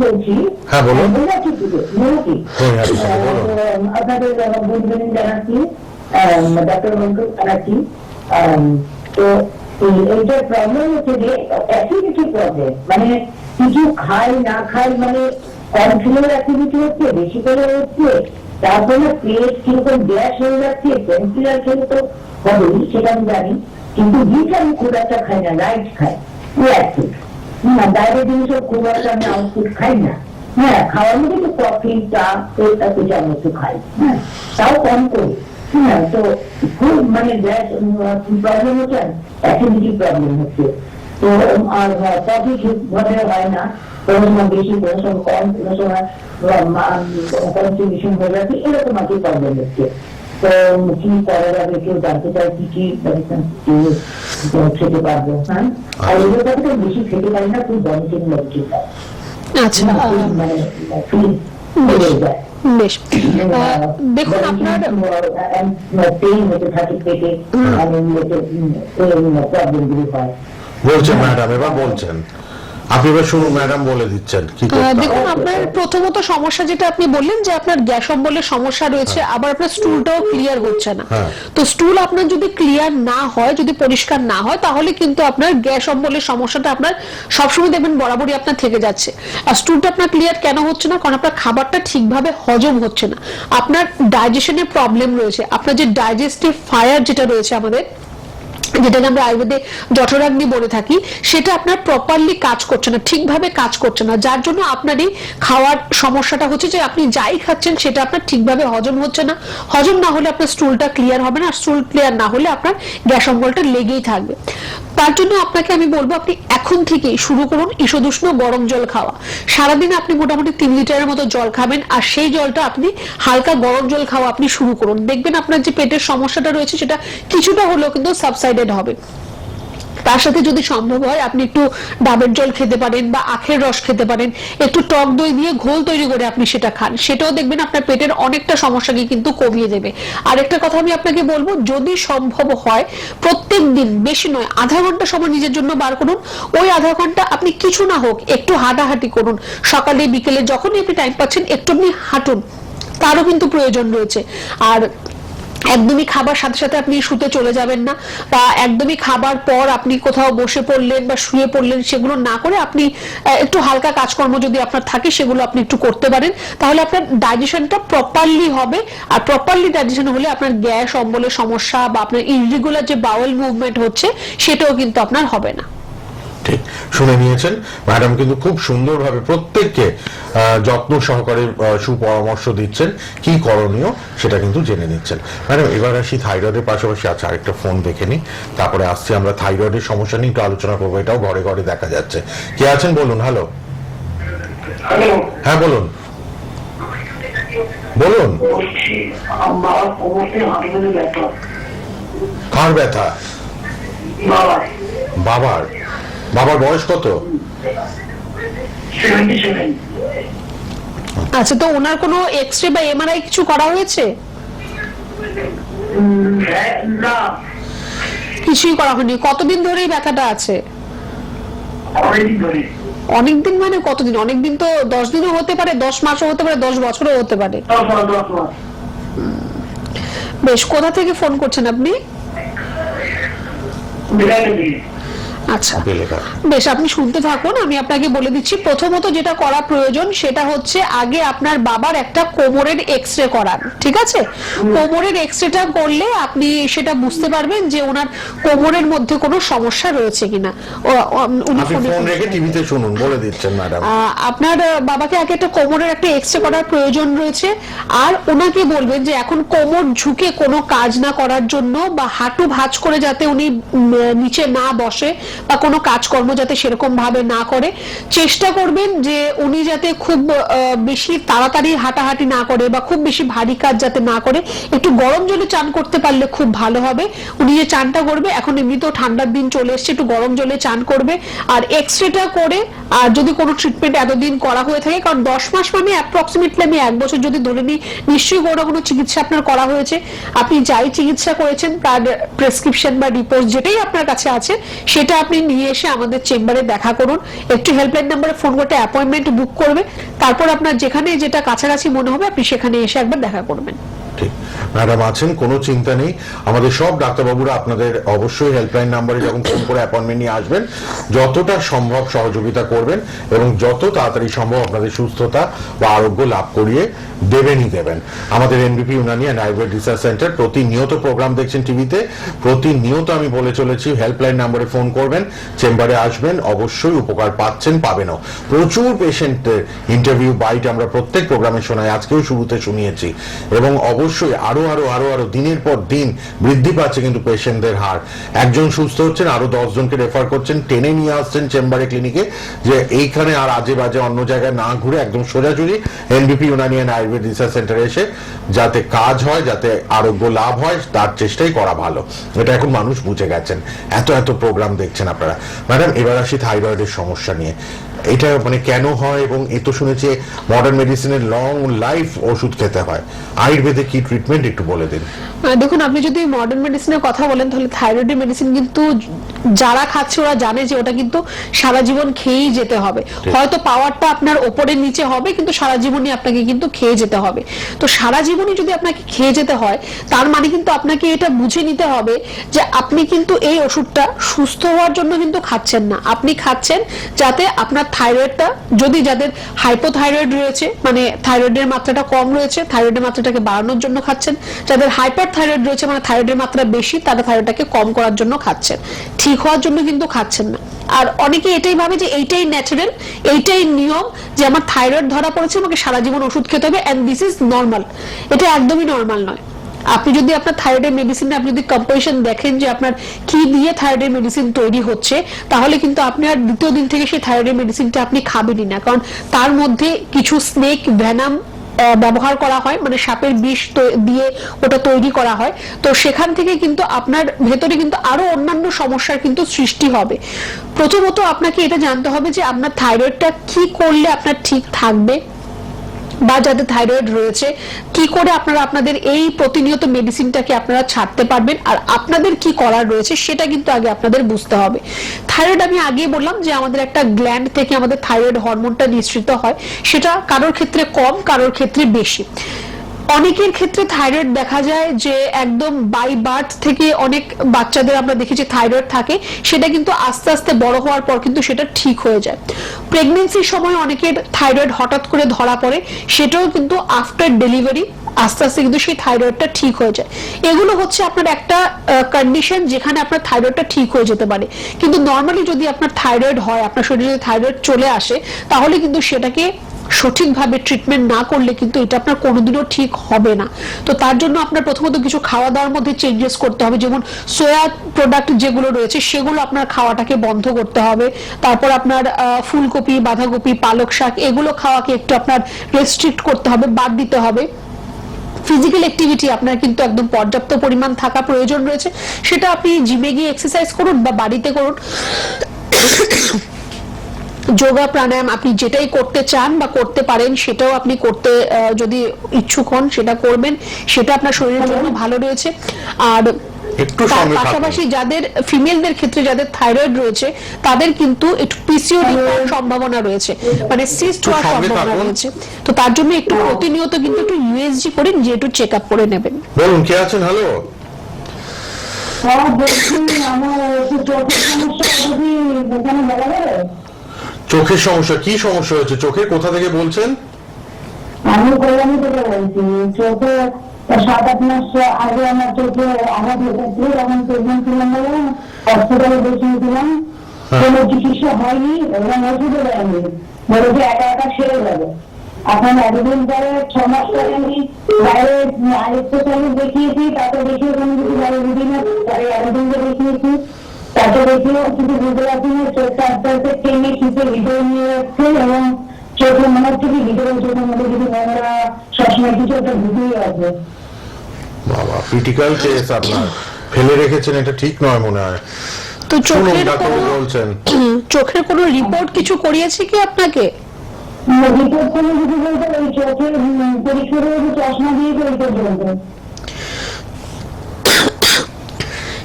বলছি, হ্যাঁ বলুন। আপনাদের গুড ইভিনিং জানাচ্ছি, ডাক্তার মন্টু জানাচ্ছি। তো এইটার প্রবলেম হচ্ছে যে অ্যাক্টিভিটি প্রবলেম, মানে কিছু খাই না খাই, মানে কন্ট্রোলের অ্যাক্টিভিটি হচ্ছে, বেশি করে হচ্ছে, তারপরে পেট কিরকম গ্যাস হয়ে যাচ্ছে। পেনকিলার খেলে তো হবেই, সেটা আমি জানি, কিন্তু বিষ আমি খুব একটা খাই না, লাইট খাই, অ্যাক্টিভ। বাইরের জিনিসও খুব একটা আমি আউটপুট খাই না। হ্যাঁ, খাওয়ার মধ্যে একটু কফি, চা, এটা তো আমি একটু খাই, হ্যাঁ, তাও কম করি। হ্যাঁ, তো খুব মানে গ্যাস প্রবলেম হচ্ছে, অ্যাসিডিটি প্রবলেম হচ্ছে। তো আর কফি ঠিকভাবে হয় না, কোনো সময় বেশি, কোনো সময় কম, কোনো সময় কনস্টিটিউশন হয়ে যাচ্ছে, এরকম আর কি প্রবলেম হচ্ছে। তো কি করা যাবে কেউ জানতে চাই, কি মেডিসিন খেতে পারবো। হ্যাঁ, আর এগুলো তো বেশি খেতে পারি না, খুব বমিটিং মেডিসিন আচ্ছা, মানে ফিল হয়ে যায়। বেশ, দেখুন আপনার পেইন হতে থাকে পেটে, প্রবলেমগুলি হয়। বলছেন ম্যাডাম, এবার বলছেন আপনি, এবার শুনুন ম্যাডাম বলে দিচ্ছেন কি করতে হবে। দেখুন আপনার প্রথমত সমস্যা যেটা আপনি বললেন যে আপনার গ্যাস অম্বলের সমস্যা রয়েছে, আবার আপনার স্টুলটাও ক্লিয়ার হচ্ছে না। তো স্টুল আপনার যদি ক্লিয়ার না হয়, যদি পরিষ্কার না হয়, তাহলে কিন্তু আপনার গ্যাস অম্বলের সমস্যাটা আপনার সবসময় দেখবেন বরাবরই আপনার থেকে যাচ্ছে। আর স্টুলটা আপনার ক্লিয়ার কেন হচ্ছে না? কারণ আপনার খাবারটা ঠিকভাবে হজম হচ্ছে না, আপনার ডাইজেশনের প্রবলেম রয়েছে, আপনার যে ডাইজেস্টিভ ফায়ার যেটা রয়েছে আমাদের, যেটাকে আমরা আয়ুর্বেদে জঠরাগ্নি বলে থাকি, সেটা আপনার প্রপারলি কাজ করছে না, ঠিকভাবে কাজ করছে না, যার জন্য আপনার এই খাওয়ার সমস্যাটা হচ্ছে যে আপনি যাই খাচ্ছেন সেটা আপনার ঠিকভাবে হজম হচ্ছে না। হজম না হলে আপনার স্টুলটা ক্লিয়ার হবে না, আর স্টুল ক্লিয়ার না হলে আপনার গ্যাস অম্বলটা লেগেই থাকবে। তার জন্য আপনাকে আমি বলবো আপনি এখন থেকেই শুরু করুন ঈষদুষ্ণ গরম জল খাওয়া। সারাদিন আপনি মোটামুটি 3 লিটারের মতো জল খাবেন, আর সেই জলটা আপনি হালকা গরম জল খাওয়া আপনি শুরু করুন। দেখবেন আপনার যে পেটের সমস্যাটা রয়েছে সেটা কিছুটা হলেও কিন্তু সাবসাইডেড হবে। তার সাথে যদি সম্ভব হয় আপনি একটু ডাবের জল খেতে পারেন বা আখের রস খেতে পারেন, একটু টক দই দিয়ে ঘোল তৈরি করে আপনি সেটা খান, সেটাও দেখবেন আপনার পেটের অনেকটা সমস্যাকে কিন্তু কমিয়ে দেবে। আর একটা কথা আমি আপনাকে বলবো, যদি সম্ভব হয় প্রত্যেক দিন, বেশি নয়, আধা ঘন্টা সময় নিজের জন্য বার করুন। ওই আধা ঘন্টা আপনি কিছু না হোক একটু হাঁটাহাঁটি করুন, সকালে বিকেলে যখনই আপনি টাইম পাচ্ছেন একটু আপনি হাঁটুন, তারও কিন্তু প্রয়োজন রয়েছে। আর একদমই খাবার সাথে সাথে আপনি শুতে চলে যাবেন না, বা একদমই খাবার পর আপনি কোথাও বসে পড়লেন বা শুয়ে পড়লেন, সেগুলো না করে আপনি একটু হালকা কাজকর্ম যদি আপনার থাকে সেগুলো আপনি একটু করতে পারেন, তাহলে আপনার ডাইজেশনটা প্রপারলি হবে। আর প্রপারলি ডাইজেশন হলে আপনার গ্যাস অম্বলের সমস্যা বা আপনার ইররেগুলার যে বাউল মুভমেন্ট হচ্ছে সেটাও কিন্তু আপনার হবে না। ঠিক শুনে নিয়েছেন, ম্যাডাম কিন্তু খুব সুন্দরভাবে প্রত্যেককে যত্ন সহকারে সুপরামর্শ দিচ্ছেন, কি করণীয় সেটা কিন্তু জেনে নিচ্ছেন। ম্যাডাম এবার আসি থাইরয়েডের পাশাপাশি আছে আরেকটা ফোন দেখে নিই, তারপরে আসছি আমরা থাইরয়েডের সমস্যা নিয়ে একটু আলোচনা করবো। এটাও ঘরে ঘরে দেখা যাচ্ছে। কে আছেন বলুন। হ্যালো, হ্যাঁ বলুন বলুন। কার ব্যথা? বাবার। বাবার বয়স কত? আচ্ছা, তো ওনার কোনো এক্সরে বা এমআরআই কিছু করা হয়েছে? কিছুই করা হয়নি। কতদিন ধরে এই ব্যথাটা আছে? অনেকদিন মানে কতদিন? অনেকদিন তো 10 দিনও হতে পারে, 10 মাসও হতে পারে, 10 বছরও হতে পারে। বেশ, কোথা থেকে ফোন করছেন আপনি? আচ্ছা বেশ, আপনি শুনতে থাকুন, আমি আপনাকে বলে দিচ্ছি। প্রথমত যেটা করা প্রয়োজন সেটা হচ্ছে আগে আপনার বাবার একটা কোমরের এক্সরে করান, ঠিক আছে? কোমরের এক্সরেটা করলে আপনি সেটা বুঝতে পারবেন যে ওনার কোমরের মধ্যে কোনো সমস্যা রয়েছে কিনা। উনি ফোন রেখে টিভিতে শুনুন, বলে দিচ্ছেন ম্যাডাম। আপনার বাবাকে আগে একটা কোমরের একটা এক্সরে করার প্রয়োজন রয়েছে, আর ওনাকে বলবেন যে এখন কোমর ঝুঁকে কোনো কাজ না করার জন্য, বা হাঁটু ভাঁজ করে যাতে উনি নিচে না বসে বা কোনো কাজকর্ম যাতে সেরকম ভাবে না করে, চেষ্টা করবেন যে উনি যাতে খুব বেশি তাড়াতাড়ি হাঁটাহাঁটি না করে বা খুব বেশি ভারী কাজ যাতে না করে। একটু গরম জলে চান করতে পারলে খুব ভালো হবে। উনি যে চানটা করবে, এখন এমনিতেও ঠান্ডার দিন চলে এসছে, একটু গরম জলে চান করবে। আর এক্সরেটা করে, আর যদি কোনো ট্রিটমেন্ট এতদিন করা হয়ে থাকে, কারণ 10 মাস মানে অ্যাপ্রক্সিমেটলি আমি 1 বছর যদি ধরে নিই, নিশ্চয়ই কোনো চিকিৎসা আপনার করা হয়েছে। আপনি যাই চিকিৎসা করেছেন তার প্রেসক্রিপশন বা রিপোর্ট যেটাই আপনার কাছে আছে সেটা আপনি নিয়ে এসে আমাদের চেম্বারে দেখা করুন। একটু হেল্পলাইন নাম্বারে ফোন করতে অ্যাপয়েন্টমেন্ট বুক করবে, তারপর আপনার যেখানে যেটা কাছাকাছি মনে হবে আপনি সেখানে এসে একবার দেখা করবেন। ঠিক, ম্যাডাম আছেন, কোনো চিন্তা নেই। আমাদের সব ডাক্তারবাবুরা আপনাদের অবশ্যই হেল্পলাইন নাম্বারে যখন ফোন করে অ্যাপয়েন্টমেন্ট নিয়ে আসবেন, যতটা সম্ভব সহযোগিতা করবেন এবং যত তাড়াতাড়ি সম্ভব আপনাদের সুস্থতা বা আরোগ্য লাভ করিয়ে দেবেনই দেবেন। আমাদের এনবিপি Unani and Ayurveda research centre প্রতিনিয়ত প্রোগ্রাম দেখছেন টিভিতে, প্রতিনিয়ত আমি বলে চলেছি হেল্পলাইন নাম্বারে ফোন করবেন, চেম্বারে আসবেন, অবশ্যই উপকার পাচ্ছেন, পাবেনও। প্রচুর পেশেন্টের ইন্টারভিউ বাইট আমরা প্রত্যেক প্রোগ্রামে শোনাই, আজকেও শুরুতে শুনিয়েছি, এবং অবশ্যই আরো আরো আরো আরো দিনের পর দিন বৃদ্ধি পাচ্ছে কিন্তু পেশেন্টদের হার। একজন সুস্থ হচ্ছেন, আরো 10 জনকে রেফার করছেন, টেনে নিয়ে আসছেন চেম্বারে, ক্লিনিকে, যে এইখানে আর আজে বাজে অন্য জায়গায় না ঘুরে একদম সোজাসুজি এনবিপি ইউনানি অ্যান্ড আয়ুর্বেদ রিসার্চ সেন্টারে এসে যাতে কাজ হয়, যাতে আরোগ্য লাভ হয়, তার চেষ্টাই করা ভালো। এটা এখন মানুষ বুঝে গেছেন, এত এত প্রোগ্রাম দেখছেন আপনারা। ম্যাডাম এবার আসি থাইরয়েডের সমস্যা নিয়ে। এটা মানে কেন হয়, এবং এ তো শুনেছি মডার্ন মেডিসিনের লং লাইফ ওষুধ খেতে হয়, আয়ুর্বেদে কি ট্রিটমেন্ট একটু বলে দিন। দেখুন, আপনি যদি মডার্ন মেডিসিনের কথা বলেন তাহলে থাইরয়েডের মেডিসিন কিন্তু যারা খাচ্ছে ওরা জানে যে ওটা কিন্তু সারা জীবন খেয়েই যেতে হবে। হয়তো পাওয়ারটা আপনার ওপরে নিচে হবে, কিন্তু সারা জীবনই আপনাকে কিন্তু খেয়ে যেতে হবে। তো সারা জীবনই যদি আপনাকে খেয়ে যেতে হয়, তার মানে কিন্তু আপনাকে এটা বুঝে নিতে হবে যে আপনি কিন্তু এই ওষুধটা সুস্থ হওয়ার জন্য কিন্তু খাচ্ছেন না, আপনি খাচ্ছেন যাতে আপনার থাইরয়েডটা, যদি যাদের হাইপোথাইরয়েড রয়েছে, মানে থাইরয়েডের মাত্রাটা কম রয়েছে, থাইরয়েডের মাত্রাটাকে বাড়ানোর জন্য খাচ্ছেন। যাদের হাইপার থাইরয়েড রয়েছে, মানে থাইরয়েডের মাত্রা বেশি, তারা থাইরয়েডটাকে কম করার জন্য খাচ্ছেন, ঠিক হওয়ার জন্য কিন্তু খাচ্ছেন না। আর অনেকে এটাই ভাবে যে এইটাই ন্যাচারাল, এইটাই নিয়ম, যে আমার থাইরয়েড ধরা পড়েছে, আমাকে সারা জীবন ওষুধ খেতে হবে, এন্ড দিস ইজ নর্মাল। এটা একদমই নর্মাল নয়। আপনি যদি আপনার থাইরয়েডের মেডিসিন আপনি যদি কম্পোজিশন দেখেন যে আপনার কি দিয়ে থাইরয়েডের মেডিসিন তৈরি হচ্ছে, তাহলে কিন্তু আপনি আর দ্বিতীয় দিন থেকে সেই থাইরয়েডের মেডিসিনটা আপনি খাবেনই না, কারণ তার মধ্যে কিছু স্নেক ভেনাম ব্যবহার করা হয়, মানে সাপের বিষ দিয়ে ওটা তৈরি করা হয়। তো সেখান থেকে কিন্তু আপনার ভেতরে কিন্তু আরো অন্যান্য সমস্যার কিন্তু সৃষ্টি হবে। প্রথমত আপনাকে এটা জানতে হবে যে আপনার থাইরয়েডটা কি করলে আপনার ঠিক থাকবে, বা যাদের থাইরয়েড রয়েছে কি করে আপনারা আপনাদের এই প্রতিনিয়ত মেডিসিনটাকে আপনারা ছাড়তে পারবেন, আর আপনাদের কি করার রয়েছে সেটা কিন্তু আগে আপনাদের বুঝতে হবে। থাইরয়েড আমি আগেই বললাম যে আমাদের একটা গ্ল্যান্ড থেকে আমাদের থাইরয়েড হরমোনটা নিঃসৃত হয়, সেটা কারোর ক্ষেত্রে কম কারোর ক্ষেত্রে বেশি। অনেকের ক্ষেত্রে থাইরয়েড দেখা যায় যে একদম বাই বার্থ থেকে, অনেক বাচ্চাদের আমরা দেখি যে থাইরয়েড থাকে, সেটা কিন্তু আস্তে আস্তে বড় হওয়ার পর কিন্তু সেটা ঠিক হয়ে যায়। প্রেগন্যান্সির সময় অনেকের থাইরয়েড হঠাৎ করে ধরা পড়ে, সেটাও কিন্তু আফটার ডেলিভারি আস্তে আস্তে কিন্তু সেই থাইরয়েডটা ঠিক হয়ে যায়। এগুলো হচ্ছে আপনার একটা কন্ডিশন যেখানে আপনার থাইরয়েডটা ঠিক হয়ে যেতে পারে, কিন্তু নর্মালি যদি আপনার থাইরয়েড হয়, আপনার শরীরে যদি থাইরয়েড চলে আসে, তাহলে কিন্তু সেটাকে সঠিকভাবে ট্রিটমেন্ট না করলে কিন্তু এটা আপনার কোনোদিনও ঠিক হবে না। তো তার জন্য আপনার প্রথমত কিছু খাওয়া দাওয়ার মধ্যে চেঞ্জেস করতে হবে, যেমন সোয়া প্রোডাক্ট যেগুলো রয়েছে সেগুলো আপনার খাওয়াটাকে বন্ধ করতে হবে। তারপর আপনার ফুলকপি, বাঁধাকপি, পালক শাক এগুলো খাওয়াকে একটু আপনার রেস্ট্রিক্ট করতে হবে, বাদ দিতে হবে। ফিজিক্যাল অ্যাক্টিভিটি আপনার কিন্তু একদম পর্যাপ্ত পরিমাণ থাকা প্রয়োজন রয়েছে, সেটা আপনি জিমে গিয়ে এক্সারসাইজ করুন বা বাড়িতে করুন। যোগা প্রাণায়াম আপনি যেটাই করতে চান বা করতে পারেন সেটাও আপনি করতে যদি ইচ্ছুক হন সেটা করবেন, সেটা আপনার শরীরের জন্য ভালো রয়েছে। আর তার পাশাপাশি যাদের ফিমেলদের ক্ষেত্রে যাদের থাইরয়েড রয়েছে তাদের কিন্তু একটু পিসিওডি হওয়ার সম্ভাবনা রয়েছে, মানে সিস্ট হওয়ার সম্ভাবনা রয়েছে। তো তার জন্য একটু প্রতিনিয়ত কিন্তু একটু ইউএসজি করে নিজে একটু চেক আপ করে নেবেন। বলুন, কে আছেন? হ্যালো, চোখের সমস্যা, কি সমস্যা হচ্ছে চোখের, কোথা থেকে বলছেন? আমি কল্যাণী থেকে বলছি। চোখে 7-8 মাস আগে আমার চোখে আঘাত লেগেছিল, তখন প্রেগনেন্ট ছিলাম বলে হসপিটালে দেখিয়েছিলাম, কোনো চিকিৎসা হয়নি এবং ওষুধও দেয়নি, বলে যে একা একা সেরে যাবে। এখন এতদিন পরে 6 মাস পরে আমি বাইরে স্পেশালিস্ট দেখিয়েছি, তাকে দেখিয়ে কোনো কিছু বাইরে রুটিনে এতদিনকে দেখিয়েছি, তাকে দেখিয়ে কিছু বুঝতে পারছি না, চোখটা আস্তে আস্তে টেনে খিচে ভিতরে নিয়ে যাচ্ছে এবং চোখে মনে হচ্ছে কি ভিতরে চোখের মধ্যে কিছু নোংরা সবসময় কিছু একটা ঢুকেই আছে। বাবা, ক্রিটিক্যাল কেস আপনার ফেলে রেখেছেন, এটা ঠিক নয় মনে হয়। তো চোখের কোনো রিপোর্ট কিছু করিয়েছে কি আপনাকে? রিপোর্ট কোনো কিছু বলতে ওই চোখের পরীক্ষা করে চশমা দিয়ে রিপোর্ট বলতে,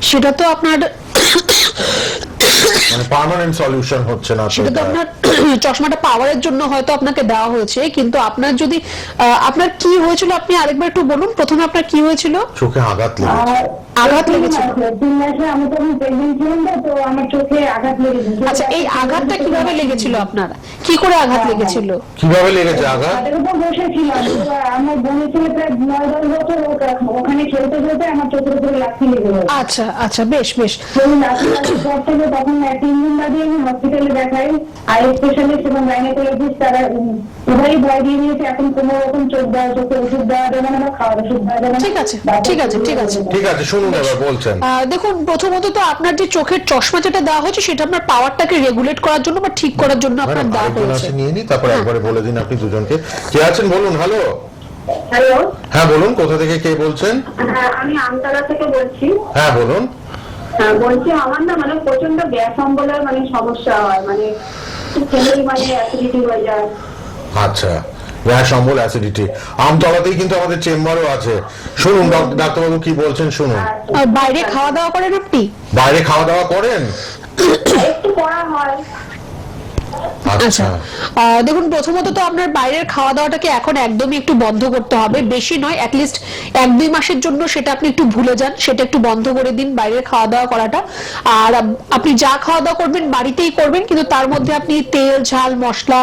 সেটা তো আপনার মানে পার্মানেন্ট সলিউশন হচ্ছে না। সেটা তো আপনার চশমাটা পাওয়ারের জন্য হয়তো আপনাকে দেওয়া হয়েছে, কিন্তু আপনার যদি আপনার কি হয়েছিল আপনি আরেকবার একটু বলুন। প্রথমে আপনার কি হয়েছিল? চোখে আঘাত লেগেছে। আঘাত লেগেছিল? 3 মাসে আমি তখন প্রেগনেন্ট ছিলাম, তো আমার চোখে আঘাত লেগেছিল। আচ্ছা, এই আঘাতটা কিভাবে লেগেছিল আপনার? কি করে আঘাত লেগেছিল? কিভাবে লেগেছে আঘাত? তাদের উপর বসেছিলাম, আমার বোনের ছেলে প্রায় 9-10 বছর ওখানে খেলতে খেলতে আমার চোখের উপরে লাথি লেগে গেল। আচ্ছা আচ্ছা, বেশ বেশ। লাথি লাগার পর থেকে তখন 3 দিন বাদে আমি হসপিটালে দেখাই, আই স্পেশালিস্ট এবং গাইনোকোলজিস্ট, তারা উভয়ই ভয় দিয়ে নিয়েছে এখন কোনো রকম চোখে ওষুধ দেওয়া যাবে না বা খাওয়ার ওষুধ দেওয়া যাবে না। ঠিক আছে ঠিক আছে ঠিক আছে ঠিক আছে, শুনুন এবার বলছেন। দেখুন, প্রথমত তো আপনার যে চোখের চশমা যেটা দেওয়া হয়েছে সেটা আপনার পাওয়ারটাকে রেগুলেট করার জন্য বা ঠিক করার জন্য আপনার দেওয়া হয়েছে। নিয়ে নি, তারপর একবারে বলে দিন আপনি দুজনকে কে আছেন। বলুন। হ্যালো, হ্যালো, হ্যাঁ বলুন, কোথা থেকে কে বলছেন? আমি আমতলা থেকে বলছি। হ্যাঁ বলুন। বলছি আমার না মানে প্রচন্ড গ্যাস অম্বলের মানে সমস্যা হয়, মানে খেলেই মানে অ্যাসিডিটি হয়ে যায়। আচ্ছা, গ্যাস অম্বল, অ্যাসিডিটি। আমতলাতেই কিন্তু আমাদের চেম্বারও আছে। শুনুন ডাক্তারবাবু কি বলছেন শুনুন। বাইরে খাওয়া দাওয়া করেন আপনি? বাইরে খাওয়া দাওয়া করেন? একটু করা হয়। আচ্ছা, দেখুন, প্রথমত তো আপনার বাইরের খাওয়া দাওয়াটাকে এখন একদমই একটু বন্ধ করতে হবে, বেশি নয়, অ্যাটলিস্ট 1-2 মাসের জন্য সেটা আপনি একটু ভুলে যান, সেটা একটু বন্ধ করে দিন বাইরের খাওয়া দাওয়া করাটা। আর আপনি যা খাওয়া দাওয়া করবেন বাড়িতেই করবেন, কিন্তু তার মধ্যে আপনি তেল, ঝাল, মশলা,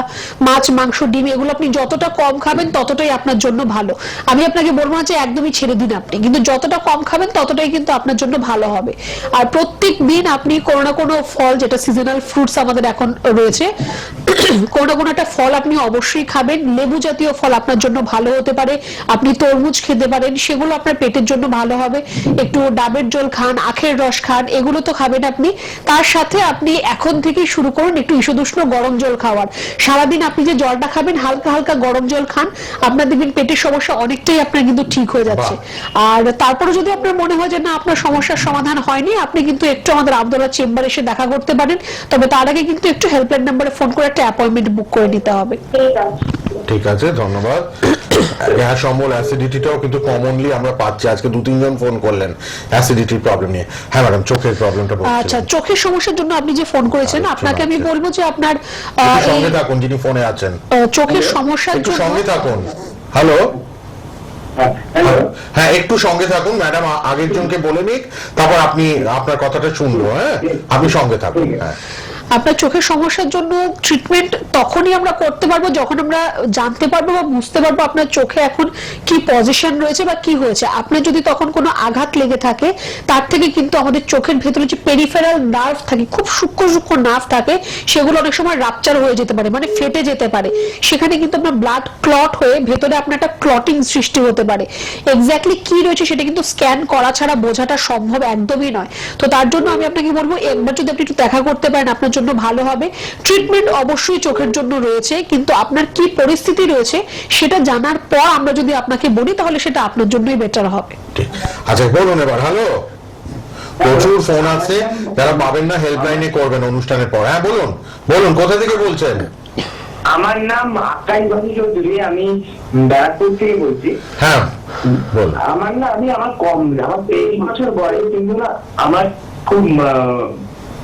মাছ, মাংস, ডিম এগুলো আপনি যতটা কম খাবেন ততটাই আপনার জন্য ভালো। আমি আপনাকে বলবো না যে একদমই ছেড়ে দিন আপনি, কিন্তু যতটা কম খাবেন ততটাই কিন্তু আপনার জন্য ভালো হবে। আর প্রত্যেক দিন আপনি কোনো না কোনো ফল, যেটা সিজনাল ফ্রুটস আমাদের এখন রয়েছে, কোনো কোনো একটা ফল আপনি অবশ্যই খাবেন। লেবু জাতীয় ফল আপনার জন্য ভালো হতে পারে, আপনি তরমুজ খেতে পারেন, সেগুলো আপনার পেটের জন্য ভালো হবে। একটু ডাবের জল খান, আখের রস খান, এগুলো তো খাবেন আপনি। তার সাথে আপনি এখন থেকেই শুরু করুন একটু ঈষদুষ্ণ গরম জল খাওয়ার। সারাদিন আপনি যে জলটা খাবেন হালকা হালকা গরম জল খান, আপনার দেখবেন পেটের সমস্যা অনেকটাই আপনার কিন্তু ঠিক হয়ে যাচ্ছে। আর তারপরে যদি আপনার মনে হয় যে না আপনার সমস্যার সমাধান হয়নি, আপনি কিন্তু একটু আমাদের আবদুল্লাহ চেম্বারে এসে দেখা করতে পারেন। তবে তার আগে কিন্তু একটু হেল্পলাইন নাম্বারে ফোন করে একটা অ্যাপয়েন্টমেন্ট বুক করে নিতে হবে। ঠিক আছে, ধন্যবাদ। গ্যাস অম্বল অ্যাসিডিটিটাও কিন্তু কমনলি আমরা পাচ্ছি, আজকে 2-3 জন ফোন করলেন অ্যাসিডিটির প্রবলেম নিয়ে। হ্যাঁ ম্যাডাম, চোখের প্রবলেমটা বলছিলেন। আচ্ছা, চোখের সমস্যার জন্য আপনি যে ফোন করেছেন, আপনাকে আমি বলবো যে আপনার সঙ্গে থাকুন যিনি ফোনে আছেন, চোখের সমস্যার একটু জন্য সঙ্গে থাকুন। হ্যালো, হ্যাঁ একটু সঙ্গে থাকুন ম্যাডাম, আগের জনকে বলে নিক, তারপর আপনি আপনার কথাটা শুনবো। হ্যাঁ, আপনি সঙ্গে থাকুন। হ্যাঁ, আপনার চোখের সমস্যার জন্য ট্রিটমেন্ট তখনই আমরা করতে পারবো যখন আমরা জানতে পারবো বা বুঝতে পারবো আপনার চোখে এখন কি পজিশন রয়েছে বা কি হয়েছে। আপনার যদি তখন কোনো আঘাত লেগে থাকে, তার থেকে কিন্তু আমাদের চোখের ভেতরে যে পেরিফেরাল নার্ভ থাকে, খুব সূক্ষ্ম সূক্ষ্ম নার্ভ থাকে, সেগুলো অনেক সময় রাপচার হয়ে যেতে পারে, মানে ফেটে যেতে পারে। সেখানে কিন্তু আপনার ব্লাড ক্লট হয়ে ভেতরে আপনার একটা ক্লটিং সৃষ্টি হতে পারে। এক্স্যাক্টলি কি রয়েছে সেটা কিন্তু স্ক্যান করা ছাড়া বোঝাটা সম্ভব একদমই নয়। তো তার জন্য আমি আপনাকে বলবো একবার যদি আপনি একটু দেখা করতে পারেন আপনার জন্য ভালো হবে। ট্রিটমেন্ট অবশ্যই চোখের জন্য রয়েছে, কিন্তু আপনার কি পরিস্থিতি রয়েছে সেটা জানার পর আমরা যদি আপনাকে বলি তাহলে সেটা আপনার জন্যই বেটার হবে। ঠিক। আচ্ছা বলুন এবার। হ্যালো, প্রচুর ফোন আছে, যারা পাবেন না হেল্পলাইনে করবেন অনুষ্ঠানের পর। হ্যাঁ বলুন, বলুন কোথা থেকে বলছেন? আমার নাম আকাশ বাবু চৌধুরী, আমি ব্যারাকপুর থেকে বলছি। হ্যাঁ বলুন। আমার 23 বছর বয়স, কিন্তু না আমার খুব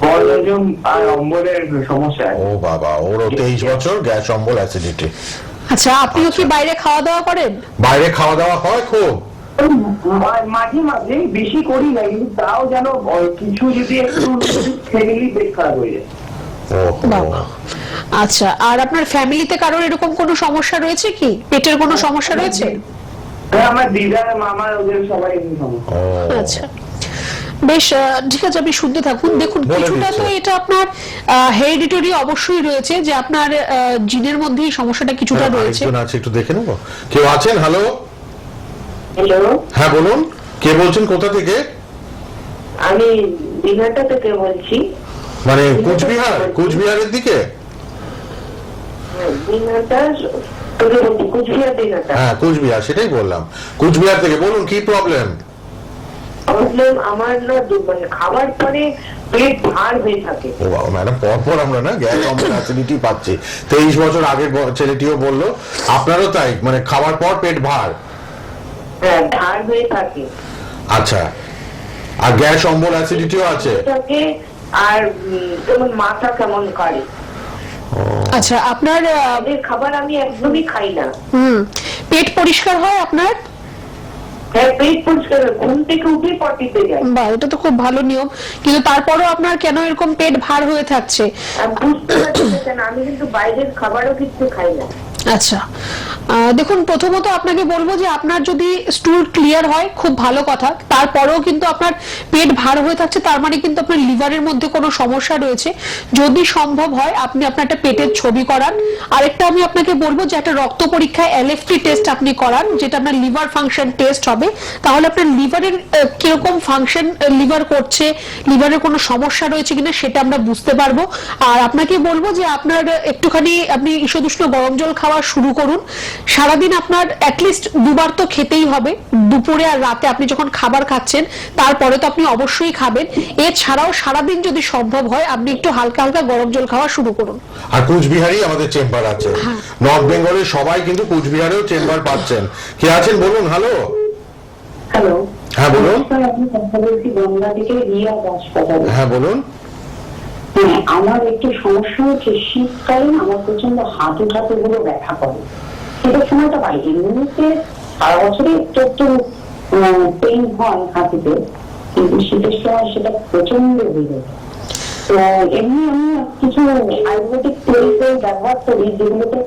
বদহজম আর অম্বলের সমস্যা। ও বাবা, ওরও 23 বছর, গ্যাস অম্বল অ্যাসিডিটি। আচ্ছা, আপনিও কি বাইরে খাওয়া দাওয়া করেন? বাইরে খাওয়া দাওয়া হয় খুব? মাঝে মাঝে, বেশি করি না, কিন্তু তাও যেন কিছু যদি একটু ফ্যামিলি পেট খারাপ হয়ে যায়। আচ্ছা, আর আপনার ফ্যামিলিতে কারোর এরকম কোনো সমস্যা রয়েছে কি? পেটের কোনো সমস্যা রয়েছে? আমার দিদা, মামা, ওদের সবাই সমস্যা। আচ্ছা, বেশ, ঠিক আছে, আপনি শুনতে থাকুন। দেখুন, কিছুটা তো এটা আপনার হেরিডিটরি অবশ্যই রয়েছে, যে আপনার জিনের মধ্যেই সমস্যাটা কিছুটা রয়েছে। একজন আছে, একটু দেখে নেব। কেউ আছেন? হ্যালো, হ্যালো, হ্যাঁ বলুন, কে বলছেন, কোথা থেকে? আমি দিঘাটা থেকে বলছি। মানে কুচবিহার, কুচবিহারের দিকে? হ্যাঁ কুচবিহার, সেটাই বললাম, কুচবিহার থেকে। বলুন কি প্রবলেম? আমার না মানে খাবার পরে পেট ভার হয়ে থাকে। ও বাবা ম্যাডাম, পরপর আমরা না গ্যাস অম্বল অ্যাসিডিটি পাচ্ছি। 23 বছর আগের ছেলেটিও বললো আপনারও তাই, মানে খাবার পর পেট ভার? হ্যাঁ, ভার হয়ে থাকে। আচ্ছা, আর গ্যাস অম্বল অ্যাসিডিটিও আছে? আর যেমন মাথা কেমন করে। আচ্ছা, আপনার খাবার আমি একদমই খাই না। পেট পরিষ্কার হয় আপনার? হ্যাঁ, পেট পরিষ্কার, ঘুম থেকে উঠে পটিতে যায়। বাহ, এটা তো খুব ভালো নিয়ম, কিন্তু তারপরেও আপনার কেন এরকম পেট ভার হয়ে থাকছে? বুঝতে পারছি না, আমি কিন্তু বাইরের খাবারও কিছু খাই না। আচ্ছা, দেখুন, প্রথমত আপনাকে বলবো যে আপনার যদি স্টুল ক্লিয়ার হয় খুব ভালো কথা, তারপরেও কিন্তু আপনার পেট ভার হয়ে থাকছে, তার মানে কিন্তু আপনার লিভারের মধ্যে কোনো সমস্যা রয়েছে। যদি সম্ভব হয় আপনি আপনার একটা পেটের ছবি করান। আরেকটা আমি আপনাকে বলবো যে একটা রক্ত পরীক্ষায় এলএফটি টেস্ট আপনি করান, যেটা আপনার লিভার ফাংশন টেস্ট হবে। তাহলে আপনার লিভারের কিরকম ফাংশন লিভার করছে, লিভারের কোনো সমস্যা রয়েছে কিনা সেটা আমরা বুঝতে পারবো। আর আপনাকে বলবো যে আপনার একটুখানি আপনি ঈষদুষ্ণ গরম জল খাওয়া শুরু করুন। সারাদিন আপনার অ্যাটলিস্ট 2 বার তো খেতেই হবে, দুপুরে আর রাতে আপনি যখন খাবার খাচ্ছেন তারপরে তো আপনি অবশ্যই খাবেন। এছাড়াও সারাদিন যদি সম্ভব হয় আপনি একটু হালকা হালকা গরম জল খাওয়া শুরু করুন। আর কুচবিহারই আমাদের চেম্বার আছে, নর্থ বেঙ্গলের সবাই কিন্তু কুচবিহারেও চেম্বার পাচ্ছেন। কে আছেন বলুন? হ্যালো, হ্যালো, হ্যাঁ বলুন। আমি কথা বলছি গঙ্গা থেকে, রিয়া হাসপাতাল। হ্যাঁ বলুন। আমার একটু সমস্যা হচ্ছে, শীতকালীন আমার প্রচন্ড হাঁটু গুলো ব্যথা করে। শীতের সময়টা পাই, এমনিতে সারা বছরই একটু পেইন হয় হাঁটুতে, কিন্তু শীতের সময় সেটা প্রচন্ড হয়ে যায়। তো এমনি আমি কিছু আয়ুর্বেদিক তেল ব্যবহার করি, যেগুলোতে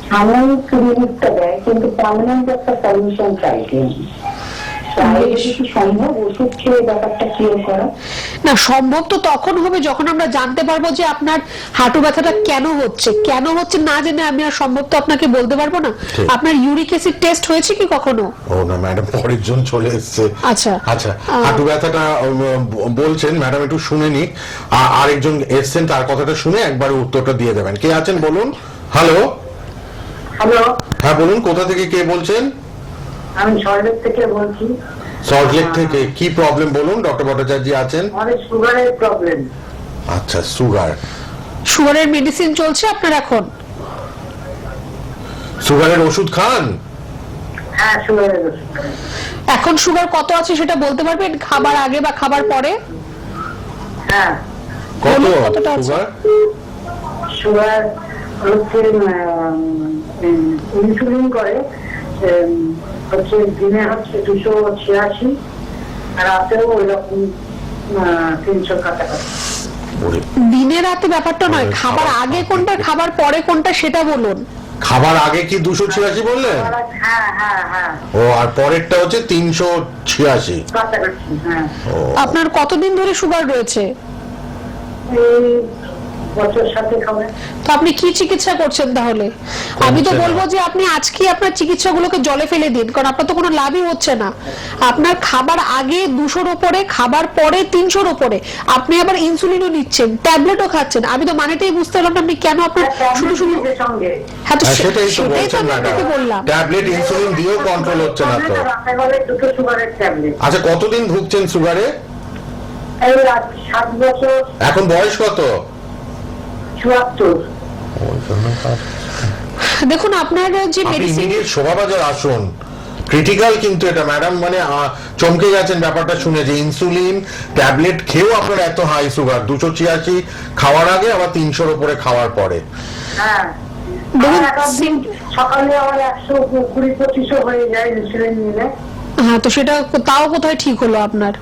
সাময়িক রিলিফটা দেয়, কিন্তু পার্মানেন্ট একটা সলিউশন চাইছি। আয়ুর্বেদে কি সম্ভব ওষুধ খেয়ে ব্যাপারটা কিওর করা? না, সম্ভব তো তখন হবে যখন আমরা জানতে পারবো যে আপনার হাঁটু ব্যথাটা কেন হচ্ছে না জেনে আমি আর সম্ভব তো আপনাকে বলতে পারবো না। আপনার ইউরিক অ্যাসিড টেস্ট হয়েছে কি কখনো? ও না ম্যাডাম, পরের জন চলে এসেছে। আচ্ছা আচ্ছা, হাঁটু ব্যথাটা বলছেন ম্যাডাম, একটু শুনে নি। আরেকজন এসছেন, তার কথাটা শুনে একবার উত্তরটা দিয়ে দেবেন। কে আছেন বলুন? হ্যালো। হ্যালো, হ্যাঁ বলুন, কোথা থেকে কে বলছেন? আমি সল্টলেক থেকে বলছি। সল্টলেক থেকে কি প্রবলেম বলুন, ডক্টর ভট্টাচার্য আছেন। আমাদের সুগারের প্রবলেম। আচ্ছা, সুগারের মেডিসিন চলছে আপনার এখন? সুগারের ওষুধ খান? হ্যাঁ, সুগারের ওষুধ। এখন সুগার কত আছে সেটা বলতে পারবেন, খাবার আগে বা খাবার পরে? হ্যাঁ। কতটা আছে? সুগার হচ্ছে ইনসুলিন করে হচ্ছে দিনে হচ্ছে 286, আর রাতেও ওই রকম 300 কাছাকাছি। দিনে রাতে ব্যাপারটা নয়, খাবার আগে কোনটা খাবার পরে কোনটা সেটা বলুন। খাবার আগে কি 286 বললেন? হ্যাঁ। ও, আর পরেরটা হচ্ছে 386 কাছাকাছি। হ্যাঁ। আপনার কতদিন ধরে সুগার রয়েছে? এই বছর সাথে খাবে। তো আপনি কি চিকিৎসা করছেন তাহলে? আমি তো বলবো যে আপনি আজকে আপনার চিকিৎসাগুলোকে জলে ফেলে দিন, কারণ আপনার তো কোনো লাভই হচ্ছে না। আপনার খাবার আগে 200-র উপরে, খাবার পরে 300-র উপরে, আপনি আবার ইনসুলিনও নিচ্ছেন, ট্যাবলেটও খাচ্ছেন। আমি তো মানেটাই বুঝতে পারলাম না আপনি কেন আপনার শুধু হ্যাঁ, তো সেটাই তো সেটাই তো বলছেন আমি ম্যাডাম, আপনাকে বললাম। ট্যাবলেট ইনসুলিন দিয়েও কন্ট্রোল হচ্ছে না তো। রাতে বলে 2 সুগারের ট্যাবলেট। আচ্ছা, কতদিন ভুগছেন সুগারে? এই 7 বছর। এখন বয়স কত? 74। দেখুন আপনার যে মেডিসিন, শোভাবাজার আসুন, ক্রিটিক্যাল কিন্তু এটা ম্যাডাম, মানে চমকে গেছেন ব্যাপারটা শুনে যে ইনসুলিন ট্যাবলেট খেয়েও আপনার এত হাই সুগার, 286 খাওয়ার আগে আবার 300-র উপরে খাওয়ার পরে। হ্যাঁ, সকালে আবার 120-25 হয়ে যায় ইনসুলিন নিলে। হ্যাঁ, তো সেটা তাও কোথায় ঠিক হলো আপনার?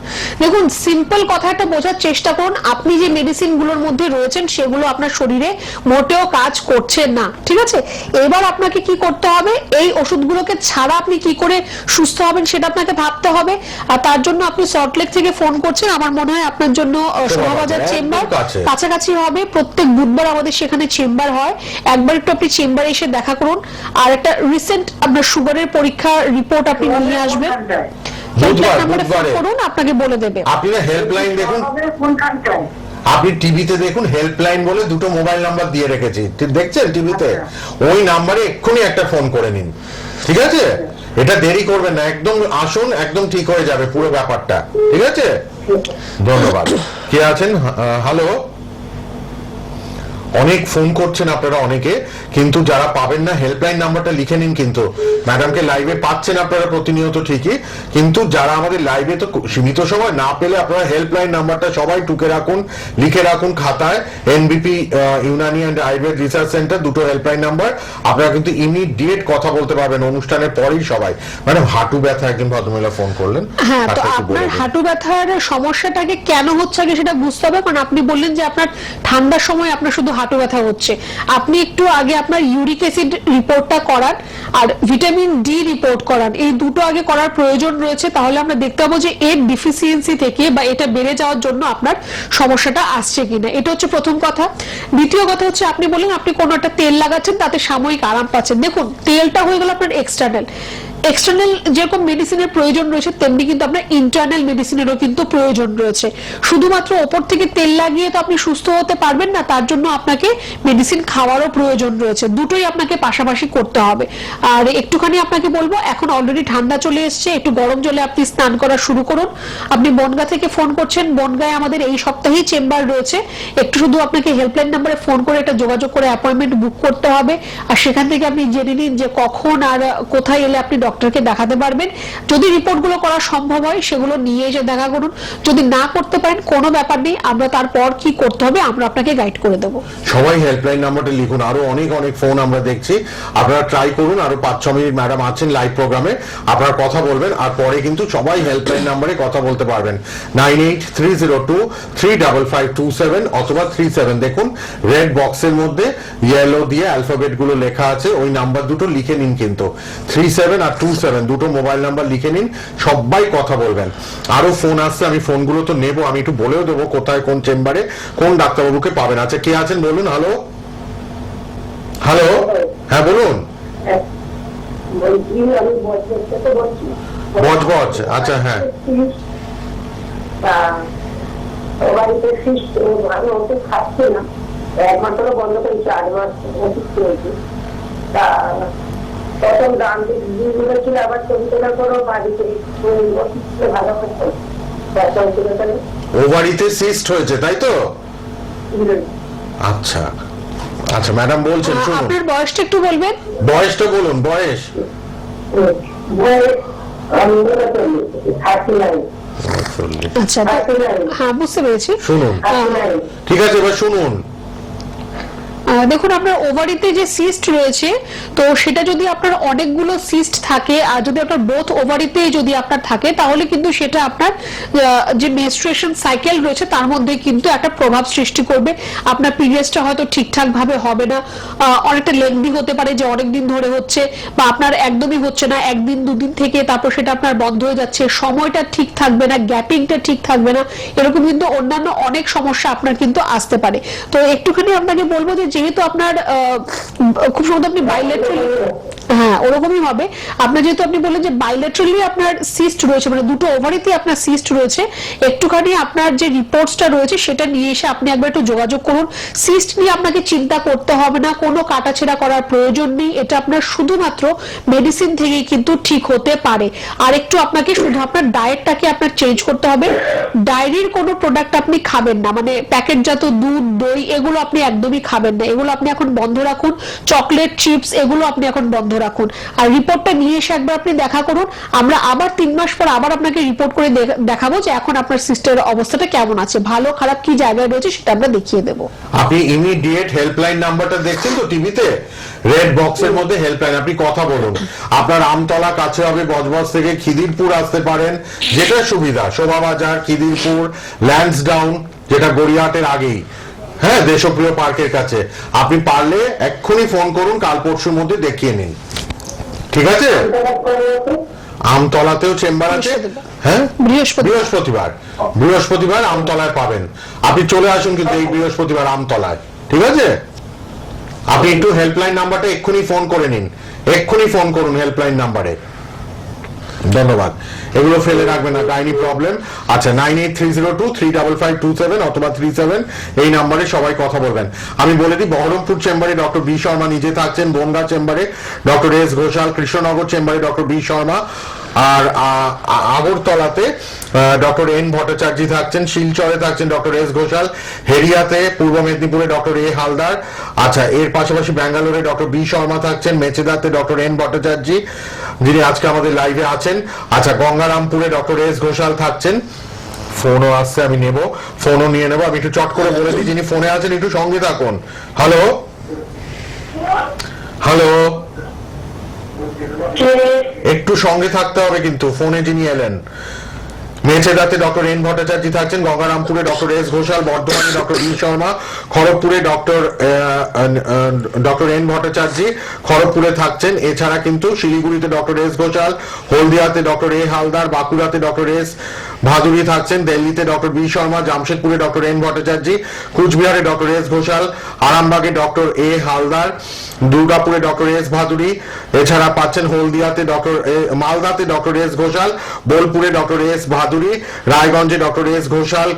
দেখুন, সিম্পল কথা একটা বোঝার চেষ্টা করুন। আপনি যে মেডিসিন গুলোর মধ্যে রয়েছেন সেগুলো আপনার শরীরে মোটেও কাজ করছে না, ঠিক আছে? এবার আপনাকে কি করতে হবে, এই ওষুধগুলোকে ছাড়া আপনি কি করে সুস্থ হবেন সেটা আপনাকে ভাবতে হবে। আর তার জন্য আপনি সল্টলেক থেকে ফোন করছেন, আমার মনে হয় আপনার জন্য শোভাবাজার চেম্বার কাছাকাছি হবে। প্রত্যেক বুধবার আমাদের সেখানে চেম্বার হয়, একবার একটু আপনি চেম্বারে এসে দেখা করুন। আর একটা রিসেন্ট আপনার সুগারের পরীক্ষা রিপোর্ট আপনি নিয়ে আসবেন, আপনাকে বলে দেবে। আপনি না হেল্পলাইন দেখুন, আপনি টিভিতে দেখুন, হেল্পলাইন বলে 2টো মোবাইল নাম্বার দিয়ে রেখেছি, দেখছেন টিভিতে? ওই নাম্বারে এক্ষুনি একটা ফোন করে নিন, ঠিক আছে? এটা দেরি করবেন না, একদম আসুন, একদম ঠিক হয়ে যাবে পুরো ব্যাপারটা, ঠিক আছে? ধন্যবাদ। কে আছেন? হ্যালো। অনেক ফোন করছেন আপনারা অনেকে, কিন্তু যারা পাবেন না হেল্পলাইন নাম্বারটা লিখে নিন। কিন্তু ম্যাডামকে লাইভে পাচ্ছেন আপনারা প্রতিনিয়ত ঠিকই, কিন্তু যারা আমাদের লাইভে তো সীমিত সময় না পেলে আপনারা হেল্পলাইন নাম্বারটা সবাই টুকে রাখুন, লিখে রাখুন খাতায়। NBP Unani and Ayurveda research centre, 2টো হেল্পলাইন নাম্বার। আপনারা কিন্তু ইমিডিয়েট কথা বলতে পারবেন অনুষ্ঠানের পরেই সবাই। ম্যাডাম, হাঁটু ব্যথা একজন ভদ্রমহিলা ফোন করলেন। হ্যাঁ, তো আপনার হাঁটু ব্যথার সমস্যাটাকে কেন হচ্ছে আগে সেটা বুঝতে হবে, কারণ আপনি বললেন যে আপনার ঠান্ডার সময় আপনার শুধু হাঁটু ব্যথা হচ্ছে। আপনি একটু আগে আপনার ইউরিক অ্যাসিড রিপোর্টটা করান আর ভিটামিন ডি রিপোর্ট করান, এই দুটো আগে করার প্রয়োজন রয়েছে। তাহলে আমরা দেখতে পাবো যে এর ডিফিসিয়েন্সি থেকে বা এটা বেড়ে যাওয়ার জন্য আপনার সমস্যাটা আসছে কিনা। এটা হচ্ছে প্রথম কথা। দ্বিতীয় কথা হচ্ছে আপনি বললেন আপনি কোনো একটা তেল লাগাচ্ছেন, তাতে সাময়িক আরাম পাচ্ছেন। দেখুন, তেলটা হয়ে গেল আপনার এক্সটার্নাল। যেরকম মেডিসিনের প্রয়োজন রয়েছে তেমনি কিন্তু আপনার ইন্টারনাল মেডিসিনেরও কিন্তু প্রয়োজন রয়েছে। শুধুমাত্র ওপর থেকে তেল লাগিয়ে তো আপনি সুস্থ হতে পারবেন না, তার জন্য আপনাকে মেডিসিন খাওয়ারও প্রয়োজন রয়েছে। দুটোই আপনাকে পাশাপাশি করতে হবে। আর একটুখানি আপনাকে বলবো, এখন অলরেডি ঠান্ডা চলে এসছে, একটু গরম জলে আপনি স্নান করা শুরু করুন। আপনি বনগা থেকে ফোন করছেন, বনগায় আমাদের এই সপ্তাহেই চেম্বার রয়েছে। একটু শুধু আপনাকে হেল্পলাইন নাম্বারে ফোন করে একটা যোগাযোগ করে অ্যাপয়েন্টমেন্ট বুক করতে হবে। আর সেখান থেকে আপনি জেনে নিন যে কখন আর কোথায় এলে আপনি ডক্টরকে দেখাতে পারবেন। যদি রিপোর্টগুলো করা সম্ভব হয় সেগুলো নিয়ে এসে দেখা করুন। যদি না করতে পারেন কোনো ব্যাপার নেই, আমরা তারপর কি করতে হবে আমরা আপনাকে গাইড করে দেবো। সবাই হেল্পলাইন নাম্বারটা লিখুন। আরো অনেক অনেক ফোন আমরা দেখছি, আপনারা ট্রাই করুন। আরো 5-6 মিনিট ম্যাডাম আছেন লাইভ প্রোগ্রামে, আপনারা কথা বলবেন আর পরে কিন্তু সবাই হেল্পলাইন নাম্বারে কথা বলতে পারবেন। 9830235527 অথবা 37 দেখুন রেড বক্সের মধ্যে ইয়েলো দিয়ে অ্যালফাবেট গুলো লেখা আছে, ওই নাম্বার দুটো লিখে নিন। কিন্তু 37 আর 6527 দুটো মোবাইল নাম্বার লিখে নিন, সবাই কথা বলবেন। আরো ফোন আসছে, আমি ফোনগুলো তো নেবো, আমি একটু বলেও দেবো কোথায় কোন চেম্বারে কোন ডাক্তারবাবুকে পাবেন। আচ্ছা কে আছেন বলুন? হ্যালো হ্যালো, হ্যাঁ বলুন। বজবজ, আচ্ছা হ্যাঁ। বাড়িতে ভালো ওষুধ খাচ্ছে না, 1 মাস হলো বন্ধ করেছি, 8 মাস ওষুধ খেয়েছি। তা প্রথম দাম দিনগুলো ছিল, আবার চলতে করো বাড়িতে ওষুধ ভালো করতো। ওভারিতে সিস্ট হয়েছে তাই তো? আচ্ছা আচ্ছা ম্যাডাম বলছেন, শুনুন। আপনার বয়সটা একটু বলবেন? বয়সটা বলুন, বয়স। আচ্ছা, হ্যাঁ বুঝতে পেরেছি। শুনুন, ঠিক আছে, এবার শুনুন। দেখুন, আপনার ওভারিতে যে সিস্ট রয়েছে, তো সেটা যদি আপনার অনেকগুলো সিস্ট থাকে আর যদি আপনার বোথ ওভারিতে যদি আপনার থাকে, তাহলে কিন্তু সেটা আপনার যে মেনস্ট্রুয়েশন সাইকেল রয়েছে তার মধ্যে কিন্তু একটা প্রভাব সৃষ্টি করবে। আপনার পিরিয়ডসটা হয়তো ঠিকঠাক ভাবে হবে না, অনেকটা লেন্দি হতে পারে যে অনেক দিন ধরে হচ্ছে, বা আপনার একদমই হচ্ছে না, 1 দিন 2 দিন থেকে তারপর সেটা আপনার বন্ধ হয়ে যাচ্ছে, সময়টা ঠিক থাকবে না, গ্যাপিংটা ঠিক থাকবে না, এরকম কিন্তু অন্যান্য অনেক সমস্যা আপনার কিন্তু আসতে পারে। তো একটুখানি আপনাকে বলবো যে যেহেতু আপনার খুব সম্ভবত আপনি বাইলেটারালি, হ্যাঁ ওরকমই হবে, আপনার যেহেতু আপনি বললেন যে বাইলেটারালি আপনার সিস্ট রয়েছে, মানে দুটো ওভারিতে আপনার সিস্ট রয়েছে, একটুখানি আপনার যে রিপোর্টসটা রয়েছে সেটা নিয়ে এসে আপনি একবার একটু যোগাযোগ করুন। সিস্ট নিয়ে আপনাকে চিন্তা করতে হবে না, কোনো কাটাছেড়া করার প্রয়োজন নেই, এটা আপনার শুধুমাত্র মেডিসিন থেকেই কিন্তু ঠিক হতে পারে। আর একটু আপনাকে শুধু আপনার ডায়েটটাকে আপনার চেঞ্জ করতে হবে। ডায়েরির কোনো প্রোডাক্ট আপনি খাবেন না, মানে প্যাকেটজাত দুধ, দই এগুলো আপনি একদমই খাবেন না, এগুলো আপনি এখন বন্ধ রাখুন। চকলেট, চিপস এগুলো আপনি এখন বন্ধ রাখুন। আর রিপোর্টটা নিয়ে এসে একবার আপনি দেখা করুন, আমরা আবার 3 মাস পর আবার আপনাকে রিপোর্ট করে দেখাবো যে এখন আপনার সিস্টের অবস্থাটা কেমন আছে, ভালো খারাপ কি জায়গায় রয়েছে সেটা আমরা দেখিয়ে দেবো। আপনি ইমিডিয়েট হেল্পলাইন নাম্বারটা দেখছেন তো টিভিতে, রেড বক্সের মধ্যে হেল্পলাইন, আপনি কথা বলুন। আপনার আমতলা কাছে হবে, বজবজ থেকে খিদিরপুর আসতে পারেন, যেটা সুবিধা, শোভাবাজার, খিদিরপুর, ল্যান্সডাউন যেটা গড়িয়াহাটের আগেই, হ্যাঁ দেশপ্রিয় পার্কের কাছে। আপনি পারলে এক্ষুনি ফোন করুন, কাল পরশুর মধ্যে দেখিয়ে নিন, ঠিক আছে? আমতলাতেও চেম্বার আছে, হ্যাঁ বৃহস্পতিবার আমতলায় পাবেন। আপনি চলে আসুন কিন্তু এই বৃহস্পতিবার আমতলায়, ঠিক আছে? আপনি একটু হেল্পলাইন নাম্বারটা এক্ষুনি ফোন করে নিন, এক্ষুনি ফোন করুন হেল্পলাইন নাম্বারে। ধন্যবাদ। এগুলো ফেলে রাখবেন না, গাইনি প্রবলেম। আচ্ছা 9830235527 অথবা 37 এই নাম্বারে সবাই কথা বলবেন। আমি বলে দিই, বহরমপুর চেম্বারে ডক্টর বি শর্মা নিজে থাকছেন, বনগা চেম্বারে ডক্টর এস ঘোষাল, কৃষ্ণনগর চেম্বারে ডক্টর বি শর্মা, আর আগরতলাতে ডক্টর এন ভট্টাচার্য থাকছেন, শিলচরে থাকছেন ডক্টর এস ঘোষাল, হেরিয়াতে পূর্ব মেদিনীপুরে ডক্টর এ হালদার। আচ্ছা এর পাশাপাশি ব্যাঙ্গালোরে ডক্টর বি শর্মা থাকছেন, মেচেদাতে ডক্টর এন ভট্টাচার্য যিনি আজকে আমাদের লাইভে আছেন। আচ্ছা গঙ্গারামপুরে ডক্টর এস ঘোষাল থাকছেন। ফোনও আসছে, আমি নেব, ফোনও নিয়ে নেবো। আমি একটু চট করে বলে দিই, যিনি ফোনে আছেন একটু সঙ্গে থাকুন। হ্যালো হ্যালো, একটু সঙ্গে থাকতে হবে কিন্তু ফোনে যিনি এলেন। মেচেদাতে ডক্টর এন ভট্টাচার্য থাকছেন, গঙ্গারামপুরে ডক্টর এস ঘোষাল, বর্ধমানে ডক্টর বি শর্মা, খড়গপুরে ডক্টর এন ভট্টাচার্য খড়গপুরে থাকছেন। এছাড়া কিন্তু শিলিগুড়িতে ডক্টর এস ঘোষাল, হলদিয়াতে ডক্টর এ হালদার, বাঁকুড়াতে ডক্টর এস ভাদুরী থাকছেন, দিল্লিতে ডক্টর বি শর্মা, জামশেদপুরে ডক্টর এন ভট্টাচার্য, কুচবিহারে ডক্টর এস ঘোষাল, আরামবাগে ডক্টর এ হালদার, দুর্গাপুরে ডক্টর এস ভাদুরী। এছাড়া পাচ্ছেন হলদিয়াতে মালদাতে ডক্টর এস ঘোষাল, বোলপুরে ডক্টর এস ভাদুরী, রায়গঞ্জে ডক্টর এস ঘোষাল,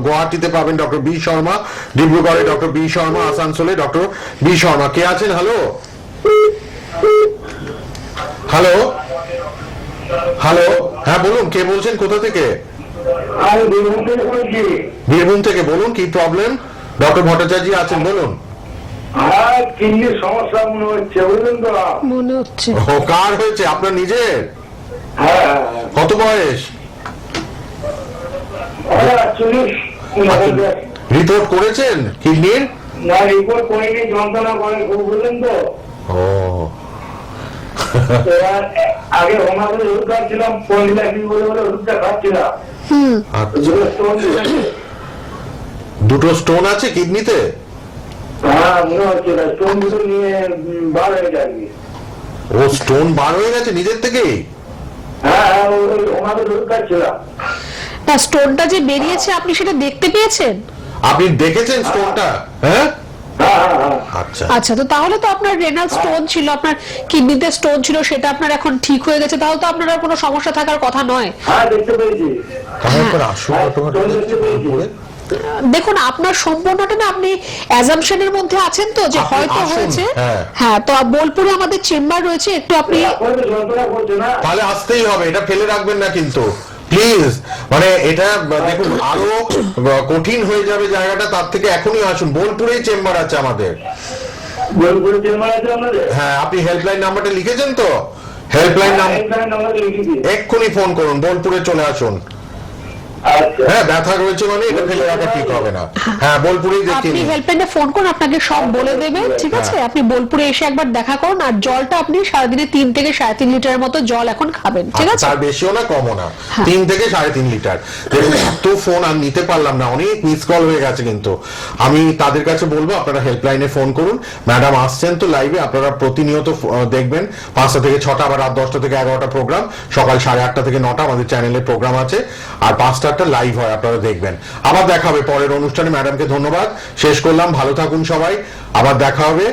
গুয়াহাটিতে পাবেন ডক্টর বি শর্মা, ডিব্রুগড়ে ডক্টর বি শর্মা, আসানসোলে ডক্টর বি শর্মা। কে আছেন? হ্যালো হ্যালো হ্যালো, হ্যাঁ বলুন, কে বলছেন, কোথা থেকে? বীরভূম থেকে। বলুন কি প্রবলেম? ডক্টর ভট্টাচার্য আছেন, বলুন। কিডনির সমস্যা মনে হচ্ছে, বুঝলেন তো? মনে হচ্ছে। ও কার হয়েছে? আপনার নিজের? কত বয়স? রিপোর্ট করেছেন কিডনির? না রিপোর্ট করিনি, যন্ত্রণা করে খুব, বুঝলেন তো? ও আগে হোমিওপ্যাথি ওষুধ খাচ্ছিলাম, বলে ওষুধটা খাচ্ছিলাম। দুটো স্টোন আছে কিডনিতে? হ্যাঁ মনে হচ্ছে স্টোন দুটো নিয়ে বার হয়ে যাবে। ও ও স্টোন বার হয়ে গেছে নিজের থেকেই? হ্যাঁ ওনাদের রোজগার ছিল। না, স্টোনটা যে বেরিয়েছে আপনি সেটা দেখতে পেয়েছেন? আপনি দেখেছেন স্টোনটা? হ্যাঁ আচ্ছা আচ্ছা, তো তাহলে তো আপনার রেনাল স্টোন ছিল, আপনার কিডনিতে স্টোন ছিল, সেটা আপনার এখন ঠিক হয়ে গেছে, তাহলে তো আপনার আর কোনো সমস্যা থাকার কথা নয়। হ্যাঁ দেখতে পেয়েছি। দেখুন, আপনার সম্পূর্ণটা না আপনি অ্যাজাম্পশনের মধ্যে আছেন তো যে হয়তো হয়েছে। হ্যাঁ, তো বোলপুরে আমাদের চেম্বার রয়েছে, একটু আপনি তাহলে আসতেই হবে, এটা ফেলে রাখবেন না কিন্তু প্লিজ। মানে এটা দেখুন আরো কঠিন হয়ে যাবে জায়গাটা, তার থেকে এখনই আসুন। বোলপুরেই চেম্বার আছে আমাদের। বোলপুরে চেম্বার আছে আমাদের? হ্যাঁ, আপনি হেল্পলাইন নাম্বারটা লিখেছেন তো? হেল্পলাইন নাম্বার এক্ষুনি ফোন করুন, বোলপুরে চলে আসুন। হ্যাঁ, ব্যথা রয়েছে মানে এটা ফেলে রাখা ঠিক হবে না। হ্যাঁ, বোলপুরেই দেখি। আপনি হেল্পলাইনে ফোন করুন, আপনাকে সব বলে দেবে, ঠিক আছে? আপনি বোলপুরে এসে একবার দেখা করুন, আর জলটা আপনি সারাদিনে 3 থেকে 3.5 লিটারের মতো জল এখন খাবেন, ঠিক আছে? তার বেশিও না কমও না, 3 থেকে 3.5 লিটার। দেখুন এত ফোন আর নিতে পারলাম না, অনেক মিস কল হয়ে গেছে, কিন্তু আমি তাদের কাছে বলবো আপনারা হেল্পলাইনে ফোন করুন। ম্যাডাম আসছেন তো লাইভে, আপনারা প্রতিনিয়ত দেখবেন 5টা থেকে 6টা, আবার রাত 10টা থেকে 11টা প্রোগ্রাম, সকাল 8:30 থেকে 9টা আমাদের চ্যানেলে প্রোগ্রাম আছে, আর 5টা লাইভ হয়, আপনারা দেখবেন। আবার দেখা হবে পরের অনুষ্ঠানে। ম্যাডামকে ধন্যবাদ, শেষ করলাম। ভালো থাকুন সবাই, আবার দেখা হবে